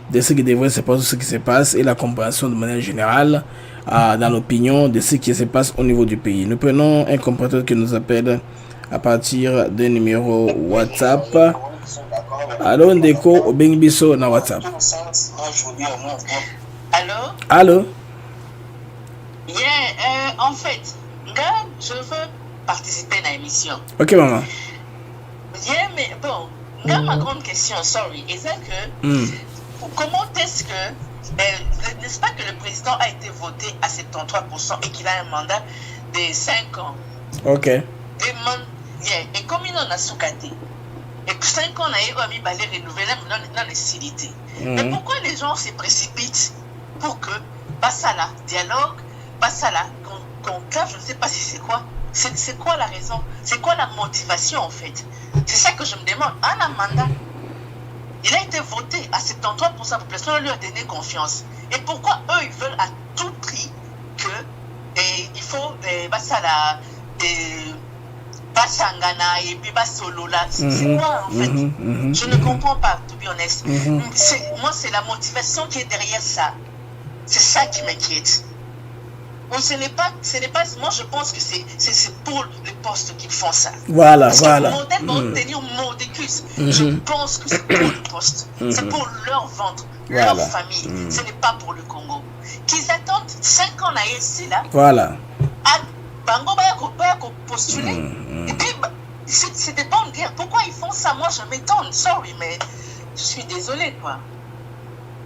de ce qui devrait se passer, ce qui se passe, et la compréhension de manière générale dans l'opinion de ce qui se passe au niveau du pays. Nous prenons un compatriote qui nous appelle à partir d'un numéro WhatsApp. Allô, Ndeko, Obengbiso na WhatsApp. Allô? Bien, en fait, je veux participer à l'émission. Ok, maman. Bien, mais bon, ma grande question, sorry, est que comment est-ce que, n'est-ce pas que le président a été voté à 73% et qu'il a un mandat de 5 ans? Ok. Et comme il en a soukaté, et 5 ans, il a mis balai renouvelé dans les cilités. Mais pourquoi les gens se précipitent pour que, pas ça là, dialogue, pas ça là, conclave, je ne sais pas si c'est quoi. C'est quoi la raison? C'est quoi la motivation en fait? C'est ça que je me demande. Un mandat, il a été voté à 73% de la population, on lui a donné confiance. Et pourquoi eux, ils veulent à tout prix que il faut ça là, pas Sangana et puis pas Solo là. C'est quoi en fait? Je ne comprends pas, to be honest. Moi, c'est la motivation qui est derrière ça. C'est ça qui m'inquiète. Ce n'est pas, moi je pense que c'est pour les postes qu'ils font ça. Voilà, parce voilà. Que le modèle va obtenir mordicus. Je pense que c'est pour le poste. C'est pour leur ventre, leur famille. Ce n'est pas pour le Congo. Qu'ils attendent 5 ans à ici là. Voilà. À Bango va postuler. Et puis, c'était bon de dire pourquoi ils font ça. Moi je m'étonne, sorry, mais je suis désolée quoi.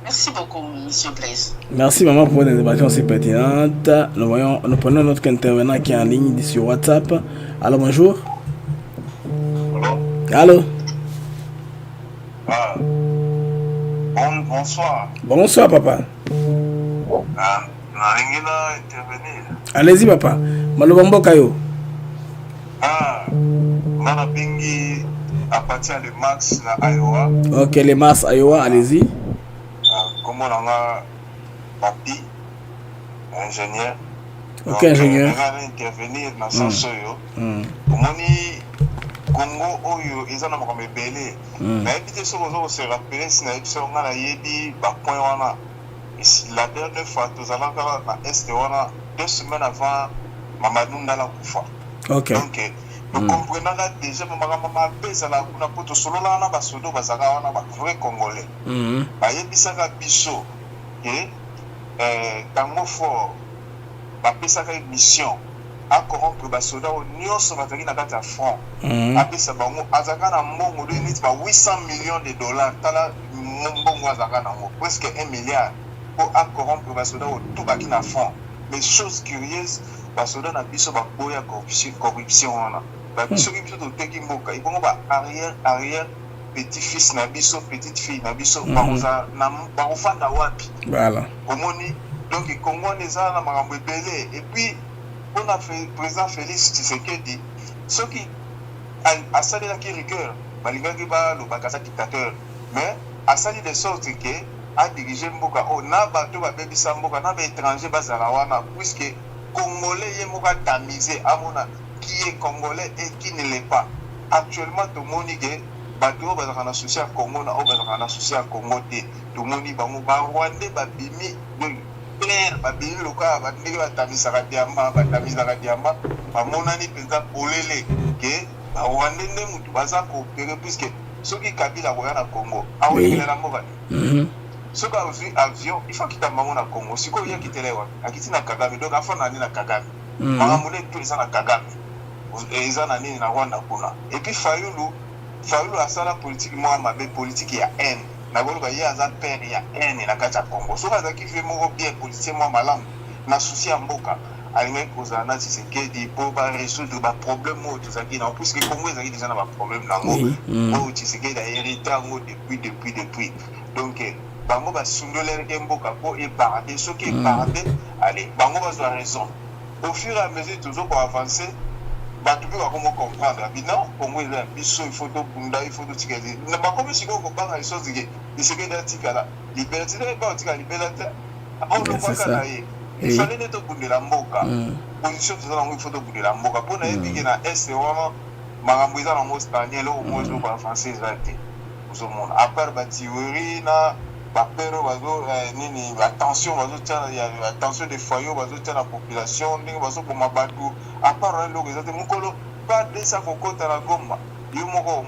Merci beaucoup, Monsieur Blaise. Merci, maman, pour votre intervention aussi pertinente. Nous prenons notre intervenant qui est en ligne sur WhatsApp. Allô, bonjour. Allô. Bonsoir. Bonsoir, papa. Allez-y, papa. Malobambo Kayo. Nana Bingi à partir de Max na Iowa. Ok, les Max Iowa, allez-y. Comment on a papi, ingénieur. Ok, ingénieur. On va intervenir dans ce sens. Comment ni Congo oyo ils en ont comme belé. Mais éviter ce qu'on se rappeler si on a yebi ba point wana. La dernière fois nous allons faire à est wana 2 semaines avant Mamadou Ndala kufa. Ok. Donc nous comprenons là déjà maman pesa la kuna poto solo là na basodo bazaka wana ba vrai congolais. Ba yebisaka biso que tango fort ba pesaka mission à corrompre basoda au nyonso bazaki na kati ya front. Apesa bango azaka na mbongo de nit ba 800 millions de dollars tala mbongo azaka na ngo presque 1 milliard pour à corrompre basoda au tout baki na front. Mais chose curieuse basoda na biso ba boya corruption wana. biso ki biso toteki mboka ibongo ba arrière petit-fils na biso petite-fille na biso bakofanda wapi voilà omoni donc Congo eza na makambo ebele et puis mpona président Félix Tshisekedi soki asalelaki rigueur balingaki balobaka aza dictateur mais asali de sorte que adirige mboka oyo na bato babebisa mboka na baétranger bazala wana puisque congolais ye moko atamise amona qui est congolais et qui ne l'est pas actuellement tomoni ke bato oyo bazalaka na souci ya Congo na oyo bazalaka na souci ya Congo te tomoni bango barwandais babimi clair babimi lokola bandenge batamisaka diamba bamonani mpenza polele ke barwandais nde mutu baza koopere puisque soki Kabila akoya na Congo aoyekelela mboka soki azwi avion il faut akita bango na Congo sikoyo ye akitela wana akiti na Kagame donc afana nani na Kagame makambo nde to eza na Kagame eza na nini na Rwanda kuna et puis Fayulu asala politique moko mabe politique ya haine na koloba ye aza père ya haine na kati ya Congo soki azalaki vie moko bien politicien moko malamu na souci ya mboka alingaki kozala na Tshisekedi mpo barésoudre baproblème oyo tozalaki nango puisque Congo ezalaki déjà na baproblème nango oyo Tshisekedi ahérité yango depuis donc bango basundoleleke mboka mpo ebarde soki ebarde ale bango bazwa raison au fur et à mesure toujours koavance bato mpe bakomo comprendre bino Congo eza biso il faut tobunda il faut totikali na bakomi sikoyo kobanga lisosi ke Tshisekedi atikala liberté te ba otikala liberté aolobaka na ye ifale nde tobundela mboka position toza nango il faut tobundela mboka mpo nayebi ke na este wana makambo eza nango stanie eloko mo ezoko avancé eza te ozomona apart bathéorie na bapero bazo nini attention bazotia attention des foyers bazotia na population ndenge bazoboma bato apart eloko eza te mokolo pa desa kokota na Goma yo moko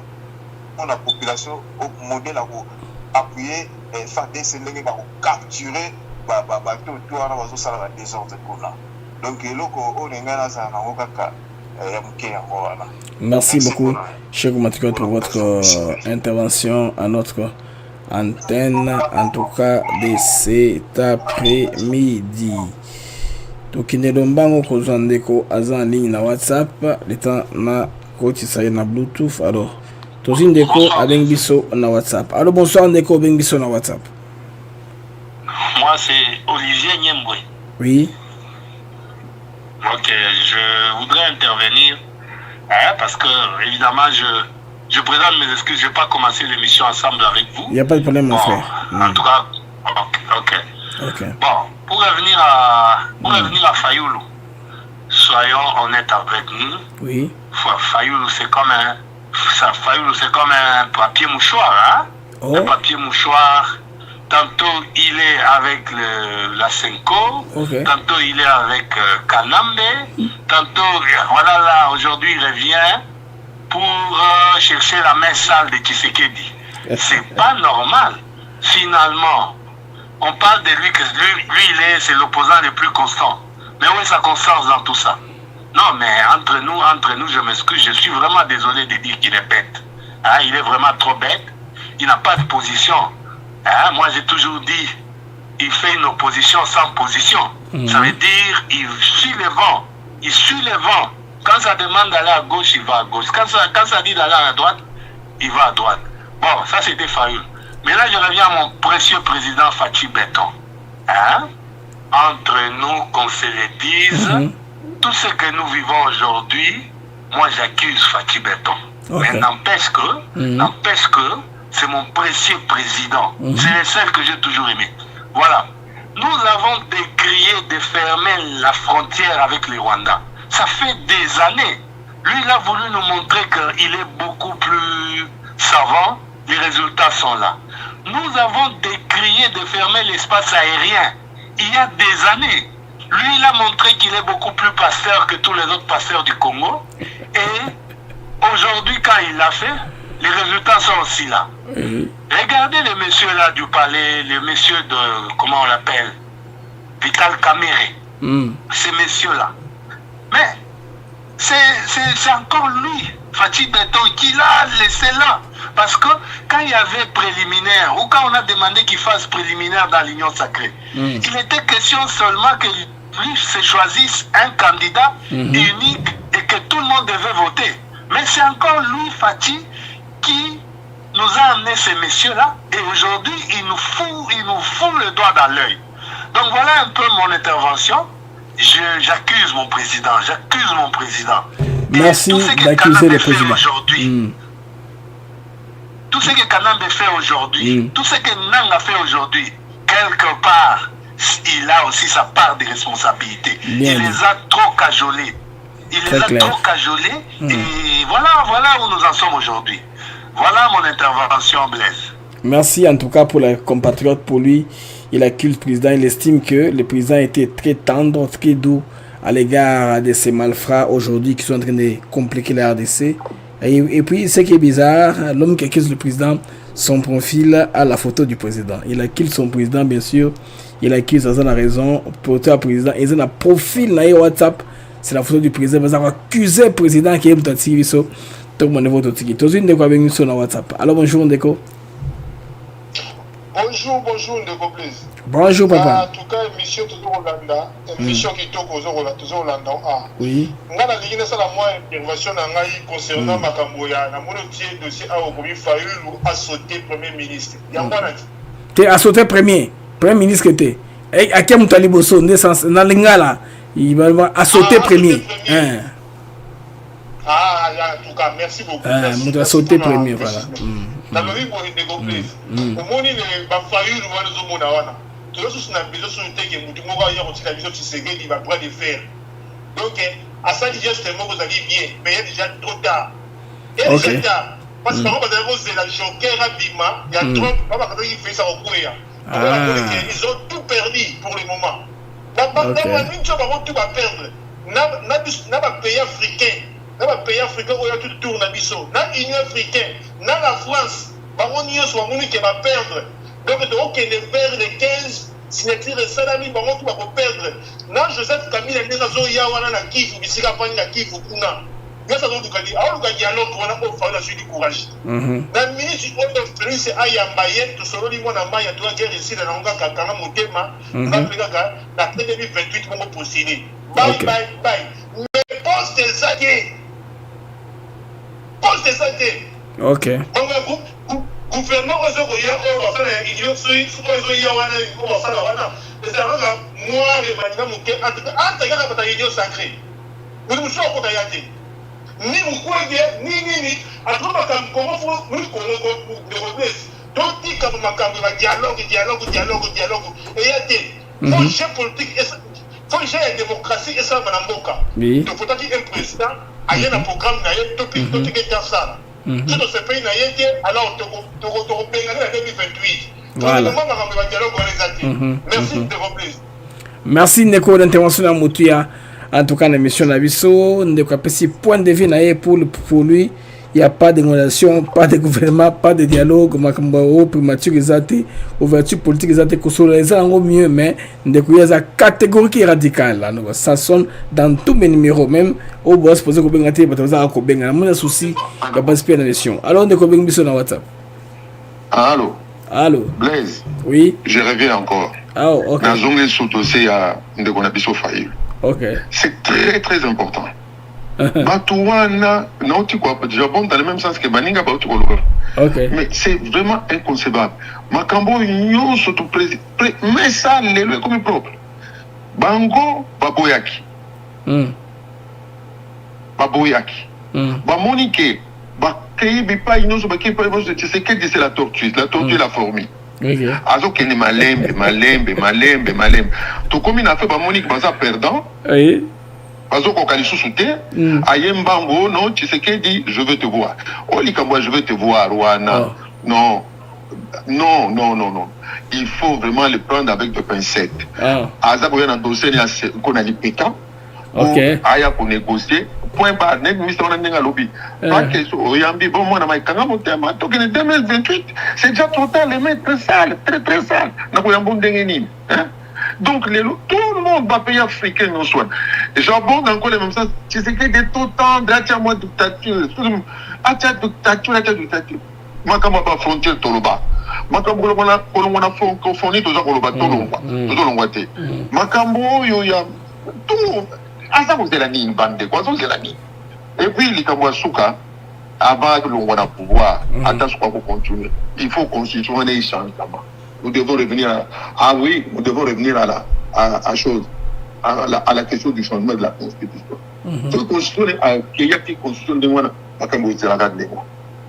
na population modèle ako appuyer FARDC ndenge bakocapturer bato to wana bazosala ba désordre kuna donc eloko oyo ngai nazala nango kaka ya moke yango wana. Merci beaucoup Cheikh Matikot pour votre intervention à notre antenne en tout cas de cet après-midi. Tokine Lombango Kozandeko aza en ligne na WhatsApp le temps na kotisa na Bluetooth alors Tozindeko avec biso na WhatsApp. Alors bonsoir Ndeko avec biso na WhatsApp. Moi c'est Olivier Nyembwe. Oui. Ok, je voudrais intervenir parce que évidemment je présente mes excuses, je ne vais pas commencer l'émission ensemble avec vous. Il n'y a pas de problème, mon frère. En tout cas, ok. Bon, pour revenir à Fayoulou, soyons honnêtes avec nous. Oui. Fayoulou, c'est comme un papier mouchoir, hein? Oh. Un papier mouchoir. Tantôt il est avec la Senko, tantôt il est avec Kanambe, tantôt, voilà là, aujourd'hui il revient pour chercher la main sale de Tshisekedi. C'est pas normal. Finalement, on parle de lui que lui c'est l'opposant le plus constant. Mais où est sa constance dans tout ça? Non, mais entre nous, je m'excuse, je suis vraiment désolé de dire qu'il est bête. Hein, il est vraiment trop bête. Il n'a pas de position. Hein, moi j'ai toujours dit, il fait une opposition sans position. Ça veut dire, il suit le vent. Il suit le vent. Quand ça demande d'aller à gauche, il va à gauche. Quand ça dit d'aller à droite, il va à droite. Bon, ça c'était Fayoul. Mais là, je reviens à mon précieux président Fachi Béton. Hein? Entre nous, qu'on se le dise, tout ce que nous vivons aujourd'hui, moi j'accuse Fachi Béton. Mais n'empêche que, c'est mon précieux président. C'est le seul que j'ai toujours aimé. Voilà. Nous avons décrié de fermer la frontière avec les Rwandais. Ça fait des années. Lui, il a voulu nous montrer qu'il est beaucoup plus savant. Les résultats sont là. Nous avons décrié de fermer l'espace aérien il y a des années. Lui, il a montré qu'il est beaucoup plus pasteur que tous les autres pasteurs du Congo. Et aujourd'hui, quand il l'a fait, les résultats sont aussi là. Regardez les messieurs là du palais, les messieurs de, comment on l'appelle, Vital Kamere. Ces messieurs-là. Mais c'est encore lui, Fachi Béton, qui l'a laissé là. Parce que quand il y avait préliminaire, ou quand on a demandé qu'il fasse préliminaire dans l'Union sacrée, il était question seulement que lui se choisisse un candidat unique et que tout le monde devait voter. Mais c'est encore Louis Fati qui nous a amené ces messieurs-là, et aujourd'hui, il nous fout le doigt dans l'œil. Donc voilà un peu mon intervention. J'accuse mon président. Merci d'accuser le président. Tout ce que Kanambe fait aujourd'hui, tout ce que Nang a fait aujourd'hui, quelque part, il a aussi sa part de responsabilité. Il les a trop cajolés. Et voilà où nous en sommes aujourd'hui. Voilà mon intervention, Blaise. Merci en tout cas pour les compatriotes. Pour lui, il accuse le président. Il estime que le président était très tendre, très doux à l'égard de ces malfrats aujourd'hui qui sont en train de compliquer la RDC. Et puis, ce qui est bizarre, l'homme qui accuse le président, son profil à la photo du président. Il accuse son président, bien sûr. Il accuse, ça a raison, pour le président. Il a un profil dans WhatsApp. C'est la photo du président. Vous avez accusé le président qui est un petit peu. Tout le monde est votre tiki. Tout le monde est avec nous sur WhatsApp. Alors, bonjour, Ndeko. Bonjour, Ndeko, please. Bonjour, papa. En tout cas, émission toujours Hollanda. Émission qui toque toujours Hollanda. Oui. Nga na lingi nasala mwa intervention na ngai concernant makambo ya na mono tie dossier a okomi Fayulu a sauté premier ministre. Yango na ti. Te a sauté premier ministre était. Et à quel Moutali Bosso na lingala, il va a sauté premier. En tout cas, merci beaucoup. Moutali a sauté premier, voilà. Dans le livre de Goblez, au monde il va Fayulu wana zo mona wana. Tout ce na besoin sur te que mutu moko ya kotika biso Tshisekedi va bras de fer. Donc, à ça, justement, vous allez bien, mais il y a déjà trop tard. Il y a déjà tard. Parce que par exemple, vous avez la Joker à Bima, il y a Trump, il fait ça au Kouya. Ils ont tout perdu pour le moment. Tout va perdre. N'a pas pays africain. N'a pas pays africain où il y a tout tourne à Bissau. N'a l'Union africaine. N'a la France. L'Union soit qui va perdre. Donc, il est vers les 15. Signature salami bango tu va perdre na Joseph Kabila ndeza zo ya wana na Kivu bisika pani na Kivu kuna ngasa zo tukadi au lukadi alors wana ko fa na suite courage na ministre ondo Félix Ayambaye to solo li mona maya to ngere sila na ngaka kanga motema na peka ka na 2028 bongo possible bye mais poste zake OK gouvernement ozo koya o fa na idiot sui ozo ya wana o fa na wana c'est ça moi le manima muke anta kana bata idiot sacré vous so ko tayate ni mukwege ni atoma kam comment faut nous ko de replace donc ti kam makambo ba dialogue et yate faut chef politique faut gérer la démocratie et ça na mboka donc faut dire un président aya na programme na ye topic dans ça. Tout ce pays n'a été, alors tu en 2028. Voilà. Merci de replacer. Merci Ndeko d'intervention dans Moutuya. En tout cas, l'émission Nabiso, Ndeko a passé point de vue pour lui. Il n'y a pas de relation, pas de gouvernement, pas de dialogue. Makambo, primature, ouverture politique, les gens mieux, mais Ndeko y a une catégorie qui est radicale. Ça sonne dans tous mes numéros, même au bois, c'est pour ça que vous avez un souci, il n'y a pas de l'émission. Alors, Ndeko Bengi sur WhatsApp. Allô. Blaise. Oui. Je reviens encore. Ok. Dans un sous-dossier à Ndeko Nabiso Fayulu. Ok. C'est très très important. Batouana, non, tu crois pas, déjà bon dans le même sens que Baninga Bautouolo. Mais c'est vraiment inconcevable. Makambo, yon surtout président. Mais ça, les lois comme propre. Bango, Baboyaki. Bamonique, Bakei, Bipa, Inon, Bakei, tu sais que c'est la tortue la fourmi. Azo qui est malembe. Tout comme il a fait Bamonique, Baza perdant. Parce qu'on a sous-souté, Ayembango, non, tu sais qu'il dit, je veux te voir. Olikamba, je veux te voir, Rwana. Non. Il faut vraiment le prendre avec des pincettes. Azaboyan a dossier qu'on a dit pétant. Aya pour négocier. Point barre, net, Mr. Onanenga Lobby. Pas que Oyambi, bon, moi, dans Kanga Motema, donc en 2028, c'est déjà trop tard, les mains très sales. Donc, tout le monde va payer africain nos soins. Et j'abonde encore les mêmes sens. Tu sais qu'il est tout le temps, moi dictature. Dictature. Makamba pas frontière Toloba. Makambo on a fourni tout ça Toloba. Makambo, il y a tout. Ah, ça vous est la ligne, bande. Quoi, vous est la ligne. Et puis, les Kamwasuka, avant que l'on ait le pouvoir, attention pour continuer. Il faut constituer un échange. Nous devons revenir nous devons revenir à la question du changement de la Constitution.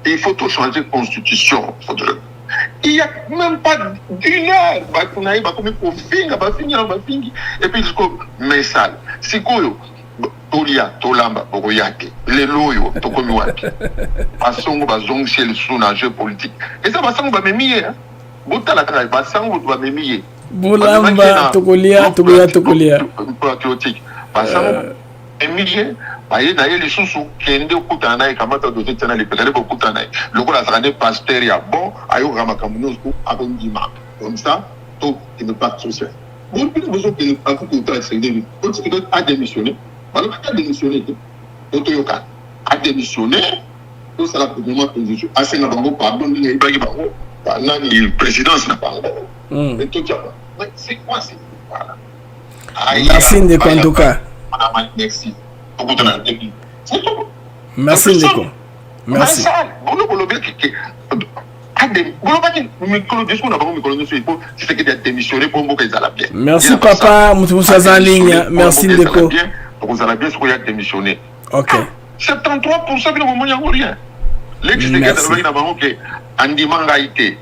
Il faut tout changer de Constitution. Il n'y a même pas d'une heure. Et puis, message. C'est quoi? Tolia, Tolamba, Boroyake, les loyaux, Tokomiwaki. Passons à zoncher le sous-enjeu politique. Et ça va s'en va m'émier. Boutala, va s'en va m'émier. Bolamba, Tokolia. Patriotique. Passons m'émier. D'ailleurs, les sous-sous, qui est Koutanaï, Kamata de Tétana, les pédales pour Koutanaï. Le coup, la semaine pastéria, bon, Ayo Ramakamunos, Abondima. Comme ça, tout est de pacte social. Bon, il y a besoin de l'État a démissionné. Alors, a démissionné. Otoyoka a démissionné. Tout ça, la position. Assez n'a pardon, il n'y a pas de présidence n'a pas. Mais tout ça. Mais c'est quoi, c'est voilà. Merci Ndeko en tout cas. Merci. Merci Ndeko. Merci. Merci papa, Moutoussa en ligne. Merci Ndeko. Vous allez bien ce qu'il y a démissionné. Ok. 73% de moment, il n'y a rien. L'ex-secrétaire de Andi Mangaïté,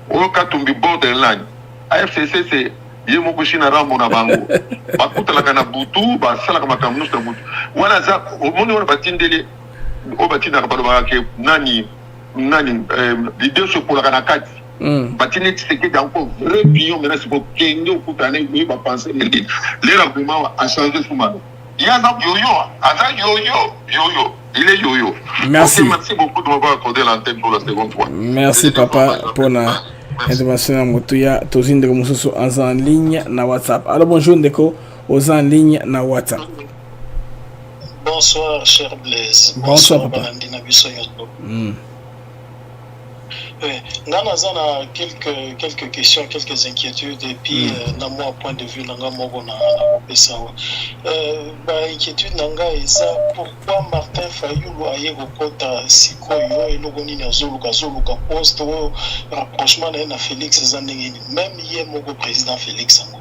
Okatumbi Borderline, AFCC, c'est Yemokushina Rambo Nabango, Bakuta la Kanabutu, Basala Makamus Nabutu. Voilà, au monde où on va tindele, au Batina Rabalake, Nani, l'idée sur pour la Kanakati. Batine c'est encore vrai pion, mais là c'est pour Kenya ou Koutane, il va penser, les arguments a changé sous ma. Il y a un yo-yo, il est yo-yo. Merci. Okay, merci beaucoup de m'avoir accordé l'antenne pour la seconde fois. Merci papa pour la intervention à Moutouya. Tozine de Moussoso en ligne na WhatsApp. Alors bonjour Ndeko, aux en ligne na WhatsApp. Bonsoir cher Blaise. Bonsoir papa. Nana Zana quelques questions, quelques inquiétudes et puis na moi point de vue nanga moko na pesawa. Inquiétude nanga eza pourquoi Martin Fayulu aye kokota sikoyo elogoni na zoluka poste o rapprochement na Félix Zanengeni même yé moko président Félix Sango.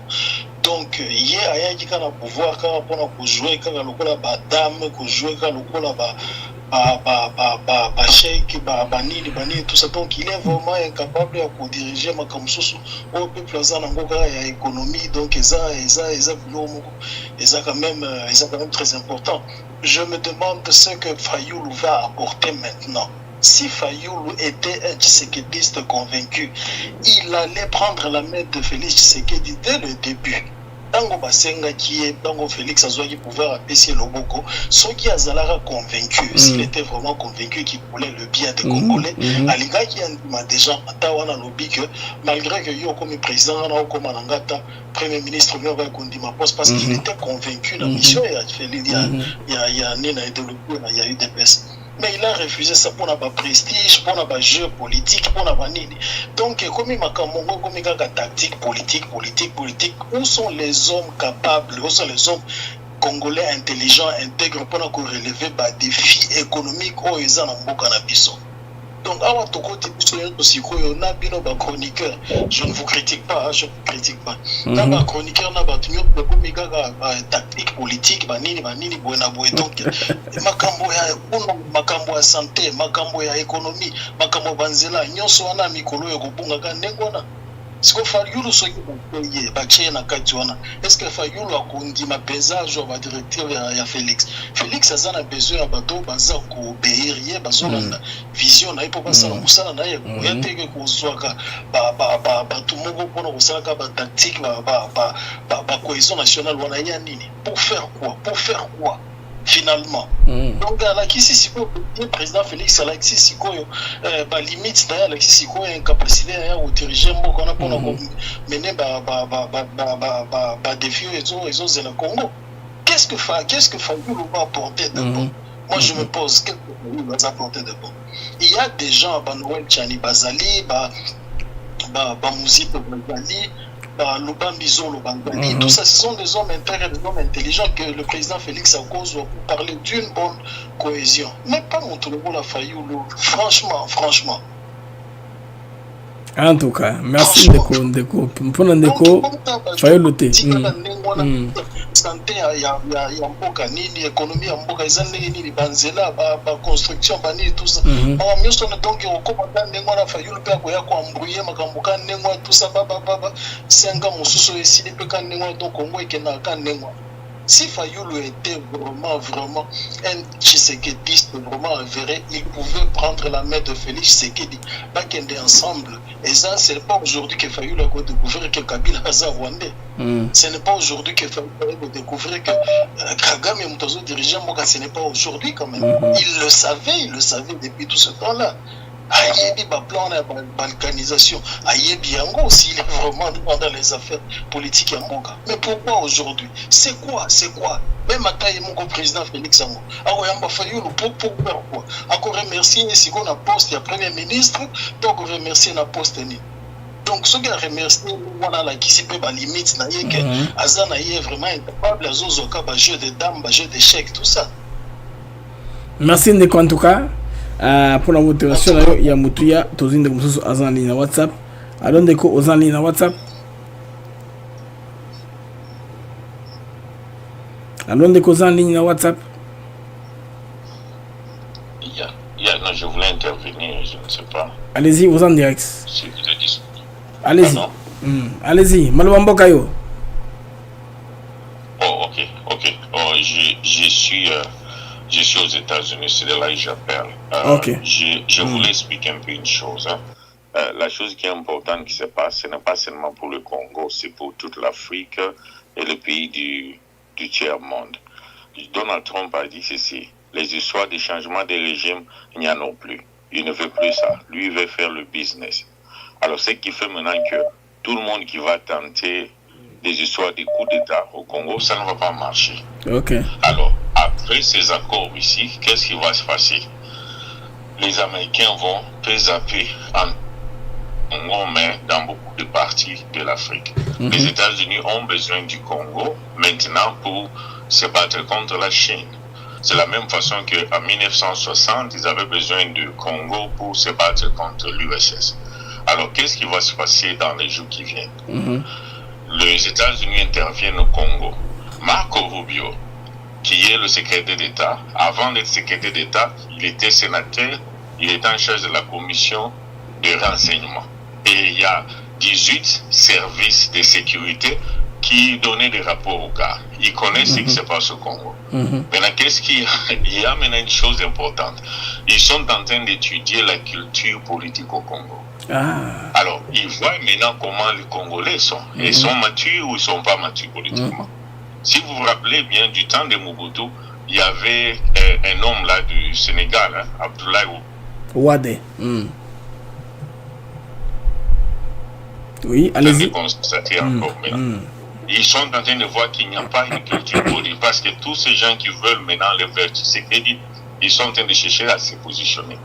Donc yé ayaki kana pouvoir kana pona ko jouer kana lokola ba dame ko jouer kana lokola ba sheik, banini, tout ça. Donc il est vraiment incapable de diriger ma kamsusu au peuple à économie. Donc c'est quand même très important. Je me demande ce que Fayoulou va apporter maintenant. Si Fayoulou était un Tshisekedi convaincu, il allait prendre la main de Félix Tshisekedi dès le début. Tango Basenga qui est Tango Félix Azouagi pouvoir apprécier le Boko, ceux qui a convaincu, s'il était vraiment convaincu qu'il voulait le bien des Congolais, Aliga qui a déjà Tawana lobby que malgré que yo comme président, comme Anangata, premier ministre, parce qu'il était convaincu de la mission, il y a il y a eu des baisses. Mais il a refusé ça pour n'avoir prestige, pour n'avoir jeu politique, pour n'avoir nini. Donc, comme il m'a comme il a tactique politique, où sont les hommes capables, où sont les hommes congolais intelligents, intègres pour relever des défis économiques où ils ont un cannabis. Donc, à votre côté, on a bien nos chroniqueurs. Je ne vous critique pas, je ne vous critique pas. Dans ma chroniqueur, on a battu tactique politique, banini, donc, makambo ya santé, makambo ya économie, makambo banzela, nyonso wana mikolo ya kobunga ka ndengona. Siko Fayulu soki bakoye bache na katiwana. Est-ce que Fayulu akondima paysage wa directeur ya Félix? Félix azana besoin ya bato baza ko obéir, bazolanda vision na ipo basala musala na ye ko yateke ko zwaka ba tout moko pona ko sala ka ba tactique ba cohésion nationale wana ya nini? Pour faire quoi? Finalement. Donc, Alexis Sikoyo, le président Félix Alexis Sikoyo, limite d'ailleurs Alexis Sikoyo a une capacité de diriger qu'on a pour mener défi ils ont le Congo. Qu'est-ce que Fayulu va apporter d'abord? Moi, je me pose, qu'est-ce que Fayulu va apporter d'abord? Il y a des gens, Noël Tchani Bazali, Mouzito Bazali, Lobambizo, Lobangani, tout ça, ce sont des hommes intègres, des hommes intelligents que le président Félix Angozo pour parler d'une bonne cohésion. Mais pas Montolobola Fayoulou, franchement. En tout cas, merci Ndeko. Mpona Ndeko, Fayoulou te. Santé ya mboka nini, économie ya mboka ezane nini, banzela, ba construction, ba nini tout ça. Ba mioso na donc okoma ndengo na Fayoulou pe akoya ko embrouiller makambo kan ndengo tout ça ba senga mususu esili pe kan ndengo donc Congo ekena kan ndengo. Si Fayoulou était vraiment un Tshisekedi, vraiment avéré, il pouvait prendre la main de Félix Tshisekedi, bakende ensemble. Et ça, ce n'est pas aujourd'hui que Fayoulou a découvert que Kabila est rwandais. Ce n'est pas aujourd'hui que Fayoulou a découvert que Kagame est un dirigeant, ce n'est pas aujourd'hui quand même. Il le savait depuis tout ce temps-là. Ayebi ba plan de balkanisation, Ayebi Yango aussi, il est vraiment dans les affaires politiques à Mboka. Mais pourquoi aujourd'hui? C'est quoi? Même à taille mon président Félix Ango. Alors Yamba Fayoulou pour faire quoi? Encore remercier si on a poste il y a premier ministre, donc remercier la poste ni. Donc ce qui a remercié voilà la qui s'est pas limite na yeke azana est vraiment incapable azozoka ba jeu de dames, ba jeu d'échecs tout ça. Merci Ndeko en tout cas. Pour la motivation, il y a Moutuya, Tozin de Moussou Azan ligne WhatsApp. Alors, Ndeko, Ozan ligne WhatsApp. Alors, Ndeko, Ozan ligne WhatsApp. Non, je voulais intervenir, je ne sais pas. Allez-y, vous en direct. Si vous êtes disponible. Allez-y. Allez-y, Malwambo Kayo. Oh, ok. Oh, je suis aux États-Unis, c'est de là que j'appelle. Je voulais expliquer un peu une chose. La chose qui est importante qui se passe, ce n'est pas seulement pour le Congo, c'est pour toute l'Afrique et le pays du tiers-monde. Donald Trump a dit ceci, les histoires de changement de régime, il n'y en a plus. Il ne veut plus ça. Lui, il veut faire le business. Alors, ce qui fait maintenant que tout le monde qui va tenter des histoires de coups d'État au Congo, ça ne va pas marcher. Alors, après ces accords ici, qu'est-ce qui va se passer? Les Américains vont zapper en Congo, mais dans beaucoup de parties de l'Afrique. Les États-Unis ont besoin du Congo maintenant pour se battre contre la Chine. C'est la même façon qu'en 1960, ils avaient besoin du Congo pour se battre contre l'URSS. Alors, qu'est-ce qui va se passer dans les jours qui viennent? Les États-Unis interviennent au Congo. Marco Rubio, qui est le secrétaire d'État, avant d'être secrétaire d'État, il était sénateur, il était en charge de la commission de renseignement. Et il y a 18 services de sécurité qui donnaient des rapports au gars. Ils connaissent ce qui se passe au Congo. Maintenant, qu'est-ce qu'il y a? Il y a maintenant une chose importante. Ils sont en train d'étudier la culture politique au Congo. Alors, ils voient maintenant comment les Congolais sont. Ils sont matures ou ils ne sont pas matures politiquement. Si vous vous rappelez bien du temps de Mobutu, il y avait un homme là du Sénégal, Abdoulaye Wade. Oui, allez-y. Constater encore maintenant. Ils sont en train de voir qu'il n'y a pas une culture politique parce que tous ces gens qui veulent maintenant le faire Tshisekedi, ils sont en train de chercher à se positionner.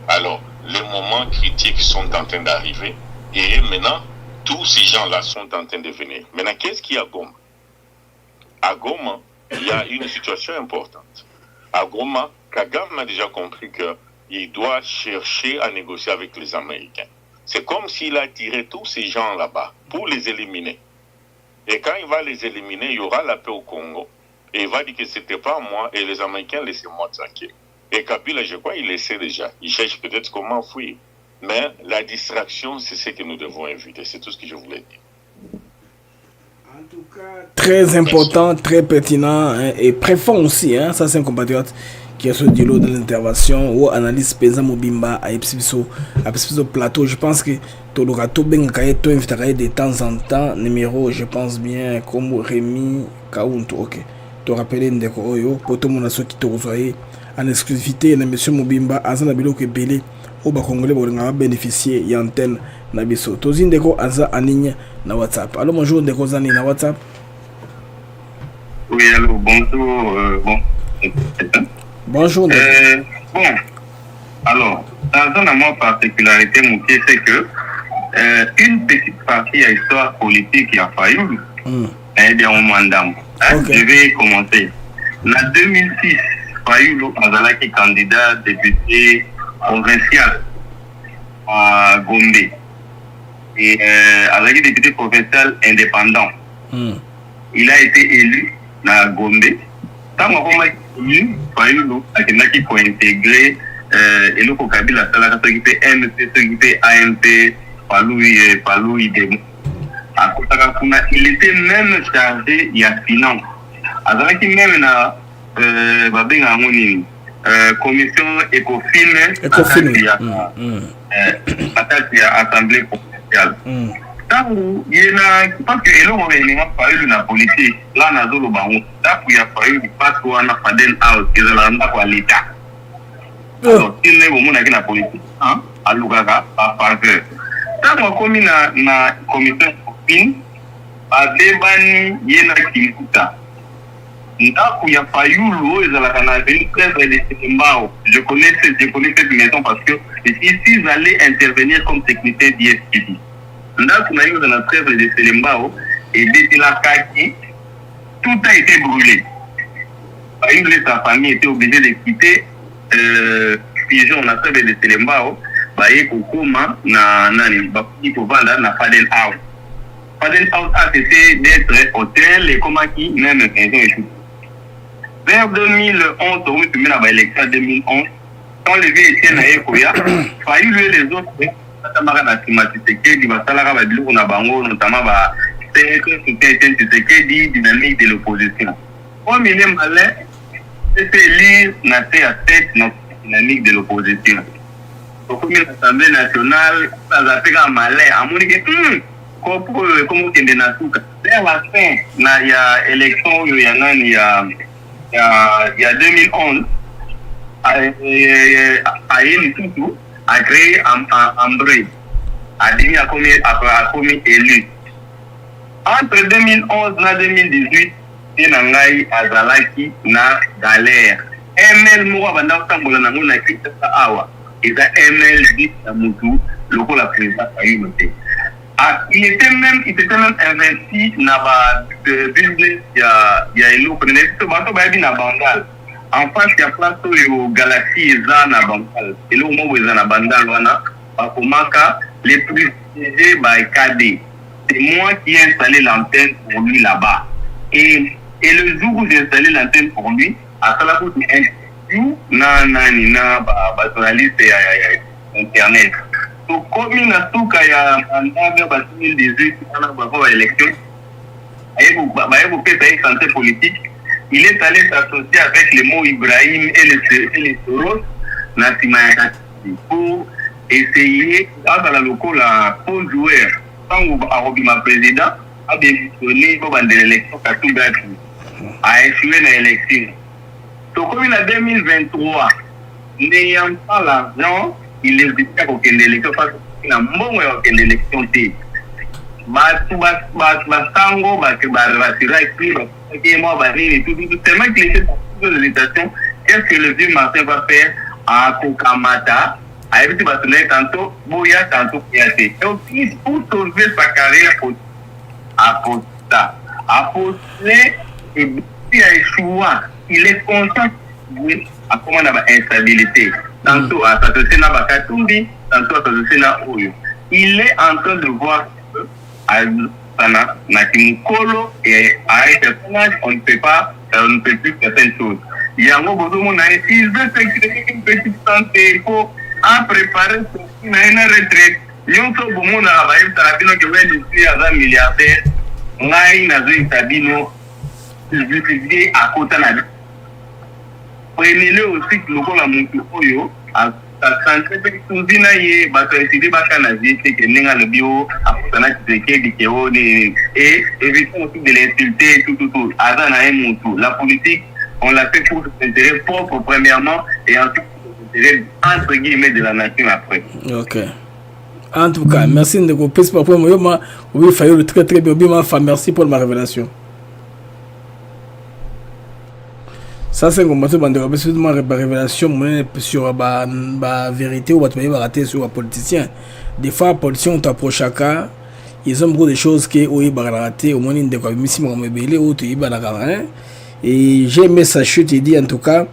Alors, les moments critiques sont en train d'arriver et maintenant, tous ces gens-là sont en train de venir. Maintenant, qu'est-ce qu'il y a à Goma? À Goma, il y a une situation importante. À Goma, Kagame a déjà compris qu'il doit chercher à négocier avec les Américains. C'est comme s'il a tiré tous ces gens là-bas pour les éliminer. Et quand il va les éliminer, il y aura la paix au Congo. Et il va dire que ce n'était pas moi et les Américains, laissez-moi tranquille. Et Kabila, je crois, il le sait déjà. Il cherche peut-être comment fuir. Mais la distraction, c'est ce que nous devons éviter. C'est tout ce que je voulais dire. En tout cas, très important, très pertinent et préfond aussi. Ça, c'est un compatriote qui a ce du lot de l'intervention ou analyse Pesa Mobimba à Epsibiso plateau. Je pense que Tolorato Bengaye, toi, inviterai de temps en temps numéro, je pense bien, comme Rémi Kaunto. Ok. Tu rappelles Ndeko Oyo, pour tout le monde qui te reçoit en exclusivité, na monsieur Mobimba, Azana Biloko Belé, au Congolais, pour bénéficier de l'antenne Nabiso. Tozin Ndeko Aza en ligne na WhatsApp. Alors, bonjour Ndeko Zani na WhatsApp. Oui, alors, bonjour. Bonjour. Bon, alors, dans un moment particularité, c'est que une petite partie à l'histoire politique qui a failli. Eh bien, au Mandam. Je vais commencer. En 2006, Fayoulou Azalaki candidat député provincial à Gombe. Et Azalaki député provincial indépendant. Il a été élu à Gombe. Tant qu'on a élu, Fayoulou a intégré et le Kabila Salaka s'occupait MP, s'occupait AMP, Palou Idemo. Il était même chargé de la finance. Azalaki même na commission Ecofin assemblée provinciale. Tant il y a parce que l'on a parlé de la politique là na zolo bango tant il y a parlé du passe ou na faden out ils ont pas l'état. Alors il n'est au monde avec la politique hein à Lugaga à faveur. Tant on commis na commission Ecofin a débani yena kimkuta. Je connais cette maison parce que ici ils allaient intervenir comme technicien d'ISPD. Dans la trêve de Selembao et dès la Kaki, tout a été brûlé. Sa famille était obligée de quitter Pigeon, la trêve de Selembao, et Kokoma, il faut vendre na Faden House. Faden House a cessé d'être hôtel et comment qui même maison et tout. Vers 2011, on a fait l'élection 2011. Quand le vieux Etienne a Ekoya, il y a les autres, notamment dynamique de l'opposition. Comme il est malin, c'est élire la dynamique de l'opposition. Donc, l'Assemblée nationale, ça a fait un malin. À mon avis, comment on est dans tout cas. Vers la fin, il y a élection, il y a 2011, a créé Ambré, a commis élu. Entre 2011 et 2018, il y a Azalaki na galère. ML Moura Bandar Tambola na mona kita awa. Et ça ML dit à Moutou, le coup la présidence a eu noté. Il était même investi dans le business, il y a une autre, il y a Bangal. En face, il y a place où Galaxy et Zana Bangal. Et là, au moment où ils sont à Bangal, les plus KD. C'est moi qui ai installé l'antenne pour lui là-bas. Et le jour où j'ai installé l'antenne pour lui, à cela pour une interview, journaliste internet. Donc, comme il y a tout cas, il y a en 2018, on a l'élection, il santé politique, il est allé s'associer avec les mots Ibrahim et les Soros, pour essayer, dans la locale, pour jouer, quand le président a démissionné pour l'élection, a échoué dans l'élection. Donc, comme il a 2023, n'ayant pas l'argent, il est dit qu'il y a une élection parce qu'il y a un bon élection. Qu'est-ce que le vieux Martin va faire à Kokamata, à Ebiti Batonet, tantôt Boya, tantôt Piaté. Et aussi, pour sauver sa carrière à Posta, à Poster, et puis à échouer, il est conscient à comment on a instabilité. Tantôt à s'associer à Bakatumbi, tantôt à s'associer à Oyo. Il est en train de voir que à Nakimukolo et à un certain âge, on ne peut plus certaines choses. Il y a un besoin il veut s'exprimer une petite santé pour préparer une retraite. Il y a un besoin qui va être un milliardaire. On a une Sabino, je à côté de la vie. Prenez-le aussi que nous avons Oyo, à santé, tout ça, il y a des bacanaziers qui sont le bio, à Koutana et évitons aussi de l'insulter, tout. La politique, on l'a fait pour s'intéresser propre, premièrement, et ensuite pour s'intéresser, entre guillemets, de la nation après. Ok. En tout cas, merci de vous passer par moi. Oui, Fayoulou, très bien. Merci pour ma révélation. Ça, c'est comme ma révélation sur la vérité ou la rater sur un politicien. des fois polition t'approche à cas ils ont beaucoup de choses que oui raté au moins de quoi missi mo mebele ou tu hein et j'ai aimé sa chute il dit en tout cas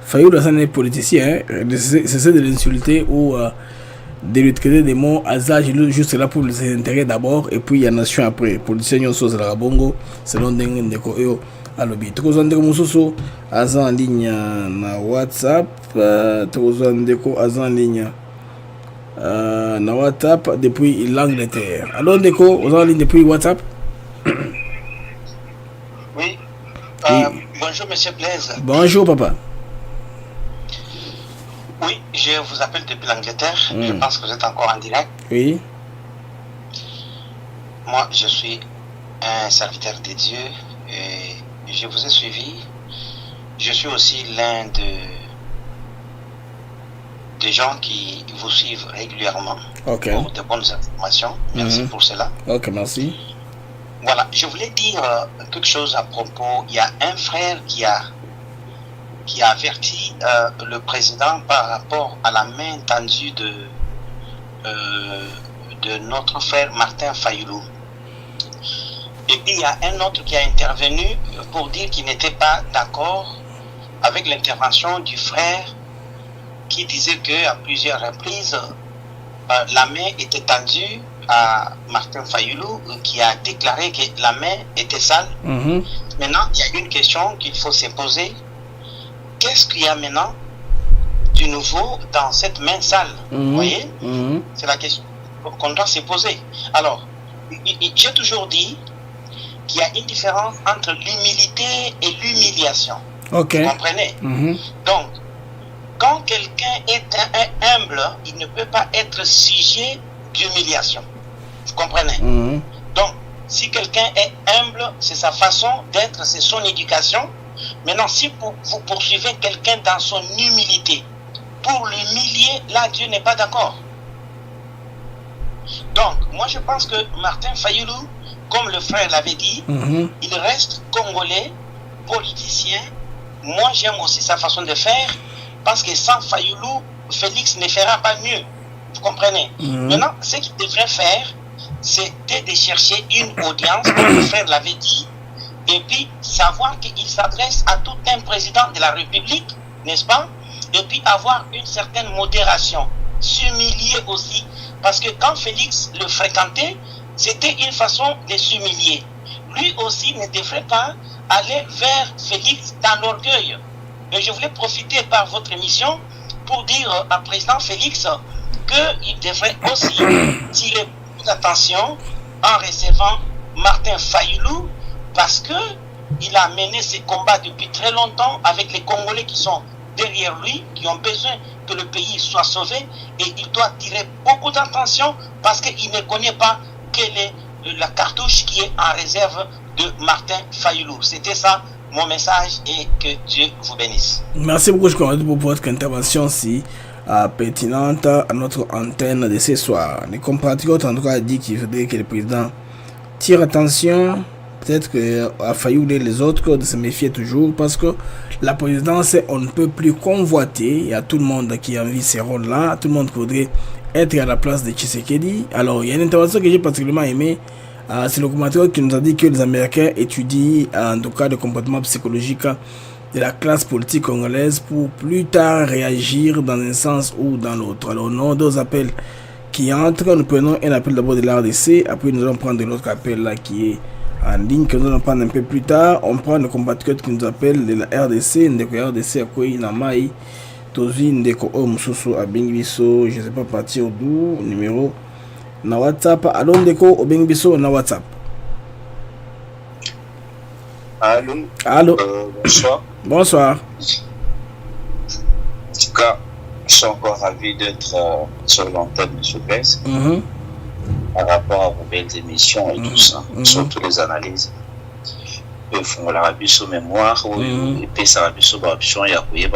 Fayoulou c'est un politicien c'est de l'insulter ou de lui traiter des mots hasard juste là pour les intérêts d'abord et puis il y a nation après politicien yon chose la bongo selon dengue ndeko yo alobi tokozwa ndeko mosusu aza en ligne na WhatsApp tokozwa ndeko aza en ligne na WhatsApp depuis l'Angleterre. Alors ndeko oza en ligne depuis WhatsApp? Oui. Bonjour monsieur Blaise. Bonjour papa. Oui, je vous appelle depuis l'Angleterre. Je pense que vous êtes encore en direct. Oui. Moi, je suis un serviteur de Dieu et je vous ai suivi. Je suis aussi l'un des gens qui vous suivent régulièrement pour de bonnes informations. Merci pour cela. Ok, merci. Voilà, je voulais dire quelque chose à propos. Il y a un frère qui a averti le président par rapport à la main tendue de notre frère Martin Fayoulou. Et puis il y a un autre qui a intervenu pour dire qu'il n'était pas d'accord avec l'intervention du frère qui disait qu'à plusieurs reprises la main était tendue à Martin Fayoulou qui a déclaré que la main était sale. Maintenant, il y a une question qu'il faut se poser. Qu'est-ce qu'il y a maintenant du nouveau dans cette main sale? Vous voyez? C'est la question qu'on doit se poser. Alors, j'ai toujours dit qu'il y a une différence entre l'humilité et l'humiliation. Vous comprenez? Donc, quand quelqu'un est humble, il ne peut pas être sujet d'humiliation. Vous comprenez? Donc, si quelqu'un est humble, c'est sa façon d'être, c'est son éducation. Maintenant, si vous poursuivez quelqu'un dans son humilité, pour l'humilier, là, Dieu n'est pas d'accord. Donc, moi, je pense que Martin Fayoulou, comme le frère l'avait dit, il reste congolais, politicien. Moi, j'aime aussi sa façon de faire, parce que sans Fayoulou, Félix ne fera pas mieux. Vous comprenez? Maintenant, ce qu'il devrait faire, c'était de chercher une audience, comme le frère l'avait dit, et puis savoir qu'il s'adresse à tout un président de la République, n'est-ce pas? Et puis avoir une certaine modération, s'humilier aussi, parce que quand Félix le fréquentait, c'était une façon de s'humilier. Lui aussi ne devrait pas aller vers Félix dans l'orgueil. Et je voulais profiter par votre émission pour dire à président Félix qu'il devrait aussi tirer beaucoup d'attention en recevant Martin Fayoulou, parce qu'il a mené ses combats depuis très longtemps avec les Congolais qui sont derrière lui, qui ont besoin que le pays soit sauvé, et il doit tirer beaucoup d'attention parce qu'il ne connaît pas quelle est la cartouche qui est en réserve de Martin Fayoulou. C'était ça mon message et que Dieu vous bénisse. Merci beaucoup pour votre intervention si pertinente à notre antenne de ce soir. Les compatriotes en tout cas dit qu'il faudrait que le président tire attention. Peut-être qu'à Fayoulou et les autres de se méfier toujours parce que la présidence, on ne peut plus convoiter. Il y a tout le monde qui a envie ces rôles-là. Tout le monde voudrait être à la place de Tshisekedi. Alors, il y a une intervention que j'ai particulièrement aimée. C'est le commentateur qui nous a dit que les Américains étudient en tout cas le comportement psychologique de la classe politique congolaise pour plus tard réagir dans un sens ou dans l'autre. Alors, non, deux appels qui entrent. Nous prenons un appel d'abord de l'RDC. Après, nous allons prendre l'autre appel là qui est en ligne que nous allons prendre un peu plus tard. On prend le compatriote qui nous appelle de la RDC. Ndeko RDC à quoi il a maï. Tozi Ndeko Omususu à Bingbiso. Je ne sais pas partir d'où. Numéro na WhatsApp. Allô Ndeko au Bingbiso na WhatsApp. Allô. Allô. Bonsoir. Bonsoir. En tout cas, je suis encore ravi d'être sur l'antenne de ce place. Par rapport à vos belles émissions et tout ça, surtout les analyses. Ils font la rabisso mémoire ou ils pèsent la rabisso option et après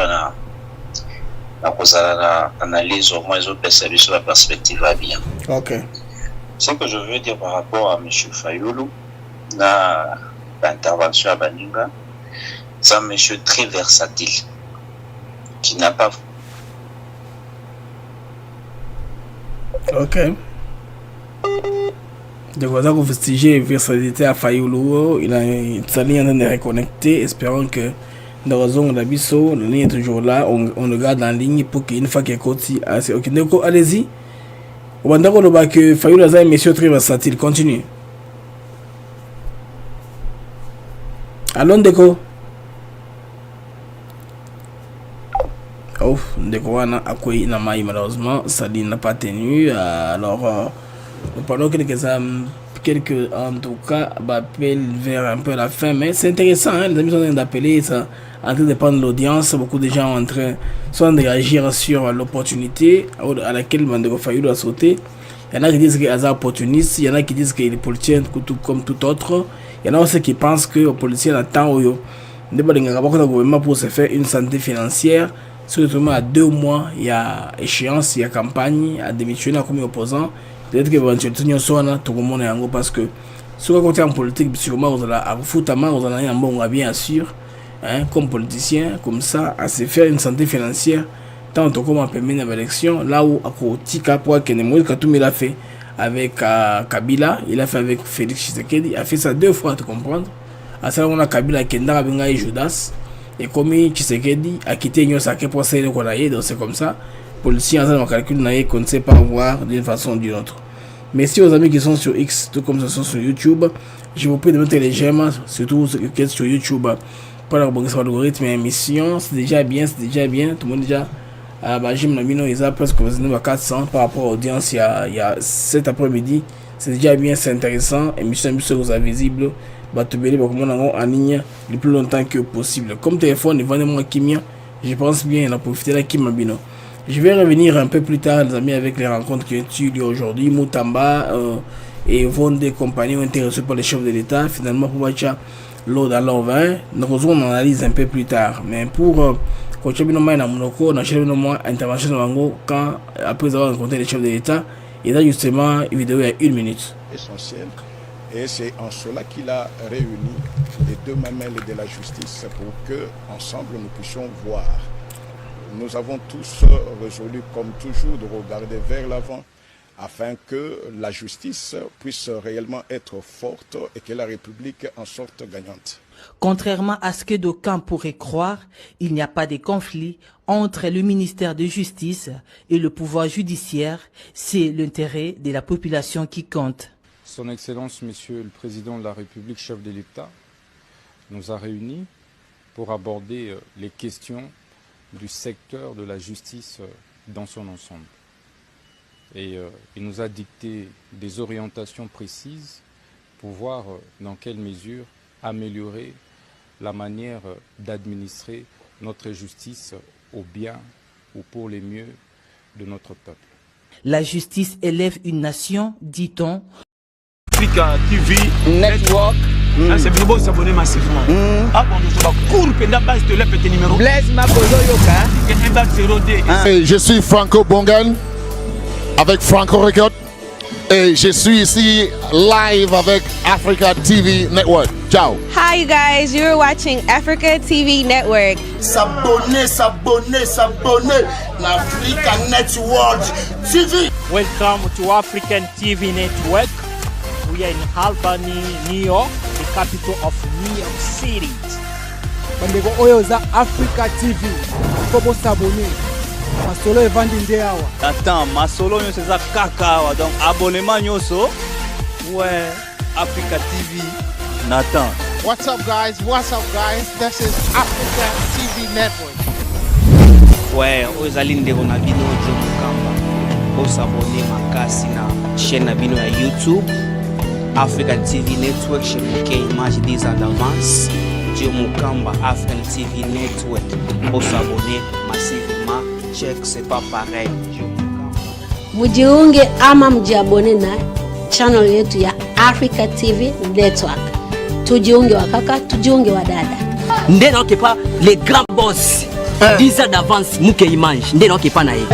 la analyse au moins ils ont pèsé la perspective va bien. Ok. Ce que je veux dire par rapport à M. Fayoulou, l'intervention à Baninga, c'est un monsieur très versatile qui n'a pas Ok. Donc voilà, vous vestigez versatilité à Fayoulou, il a une ligne de reconnecter, espérons que dans la zone d'Abisso, la ligne est toujours là, on le garde en ligne pour qu'une fois qu'il est côté, ok, donc allez-y. On va dire que Fayoulou a un monsieur très versatile, continue. Allons, Ndeko. Oh, Ndeko, on a accueilli Namaï, malheureusement, ça n'a pas tenu, alors. Pendant quelques en tout cas appellent vers un peu la fin, mais c'est intéressant, hein, les amis sont en train d'appeler, ça en train de prendre l'audience, beaucoup de gens sont en train de réagir sur l'opportunité à laquelle Mandeko Fayoulou a sauté. Il y en a qui disent qu'il est opportuniste, il y en a qui disent qu'il est politicien comme tout autre, il y en a aussi qui pensent que le politicien attend le gouvernement pour se faire une santé financière, surtout à 2 mois, il y a échéance, il y a campagne, à démissionner comme opposant. Peut-être que éventuellement tout le monde est en gros parce que si on côté en politique, sûrement vous allez en bon bien sûr, hein, comme politicien, comme ça, à se faire une santé financière, tant comme on peut mener l'élection, là où à Kotika pour que Moïse Katumbi l'a fait avec Kabila, il a fait avec Félix Tshisekedi, il a fait ça 2 fois, tu comprends? À ça on a Kabila Kenda Benga et Judas, et comme Tshisekedi a quitté Nyon Sake pour essayer de coller, donc c'est comme ça. Policiers en calcul qu'on ne sait pas voir d'une façon ou d'une autre. Merci aux amis qui sont sur X, tout comme ce sont sur YouTube. Je vous prie de mettre les j'aime, surtout ceux qui sont sur YouTube, pour l'abonnement l'algorithme et émission. C'est déjà bien, Tout le monde déjà. J'aime la mino, ils ont presque 400 par rapport à l'audience il y a 7 après-midi. C'est déjà bien, c'est intéressant. Émission vous a visible. En ligne le plus longtemps que possible. Comme téléphone, vendez-moi Kimia. Je pense bien, on a profité de la Kimabino. Je vais revenir un peu plus tard, les amis, avec les rencontres qui ont eu lieu aujourd'hui. Moutamba et Vonde des compagnies ont été reçus par les chefs de l'État. Finalement, pour Bacha, l'eau dans l'an 20, nous on analyse un peu plus tard. Mais pour continuer on a cherché une intervention quand, après avoir rencontré les chefs de l'État, il y a justement une vidéo il y a 1 minute. Essentiel. Et c'est en cela qu'il a réuni les 2 mamelles de la justice pour que, ensemble, nous puissions voir. Nous avons tous résolu, comme toujours, de regarder vers l'avant afin que la justice puisse réellement être forte et que la République en sorte gagnante. Contrairement à ce que d'aucuns pourraient croire, il n'y a pas de conflit entre le ministère de Justice et le pouvoir judiciaire. C'est l'intérêt de la population qui compte. Son Excellence, Monsieur le Président de la République, chef de l'État, nous a réunis pour aborder les questions du secteur de la justice dans son ensemble. Et il nous a dicté des orientations précises pour voir dans quelle mesure améliorer la manière d'administrer notre justice au bien ou pour les mieux de notre peuple. La justice élève une nation, dit-on. Africa TV Network. C'est bien beau s'abonner massivement. Je suis Franco Bongan avec Franco Record et je suis ici live avec Africa TV Network. Ciao. Hi you guys, you're watching Africa TV Network. S'abonner l'Africa Network TV. Welcome to African TV Network. We are in Albany, New York, the capital of New York City. Bandeko oyo za Africa TV. Kobo s'abonner. Masolo evandi ndeawa. Attends, masolo nyo c'est ça kakawa. Donc abonnement nyoso. Ouais, Africa TV. Nathan. What's up guys? This is Africa TV Network. Ouais, ozali ndeko na bino jo mukamba. Bo s'abonner makasi na chaîne na bino ya YouTube. African TV Network, chez image des advances. Dieu Mukamba, African TV Network. Pour s'abonner massivement, check, c'est pas pareil. Mujiunge ama mjiabone na channel yetu ya Africa TV Network. Tujiunge wakaka, tujiunge wadada. Ndeno kepa les grands boss. 10 ans d'avance, muke image. Ndeno kepa na ye.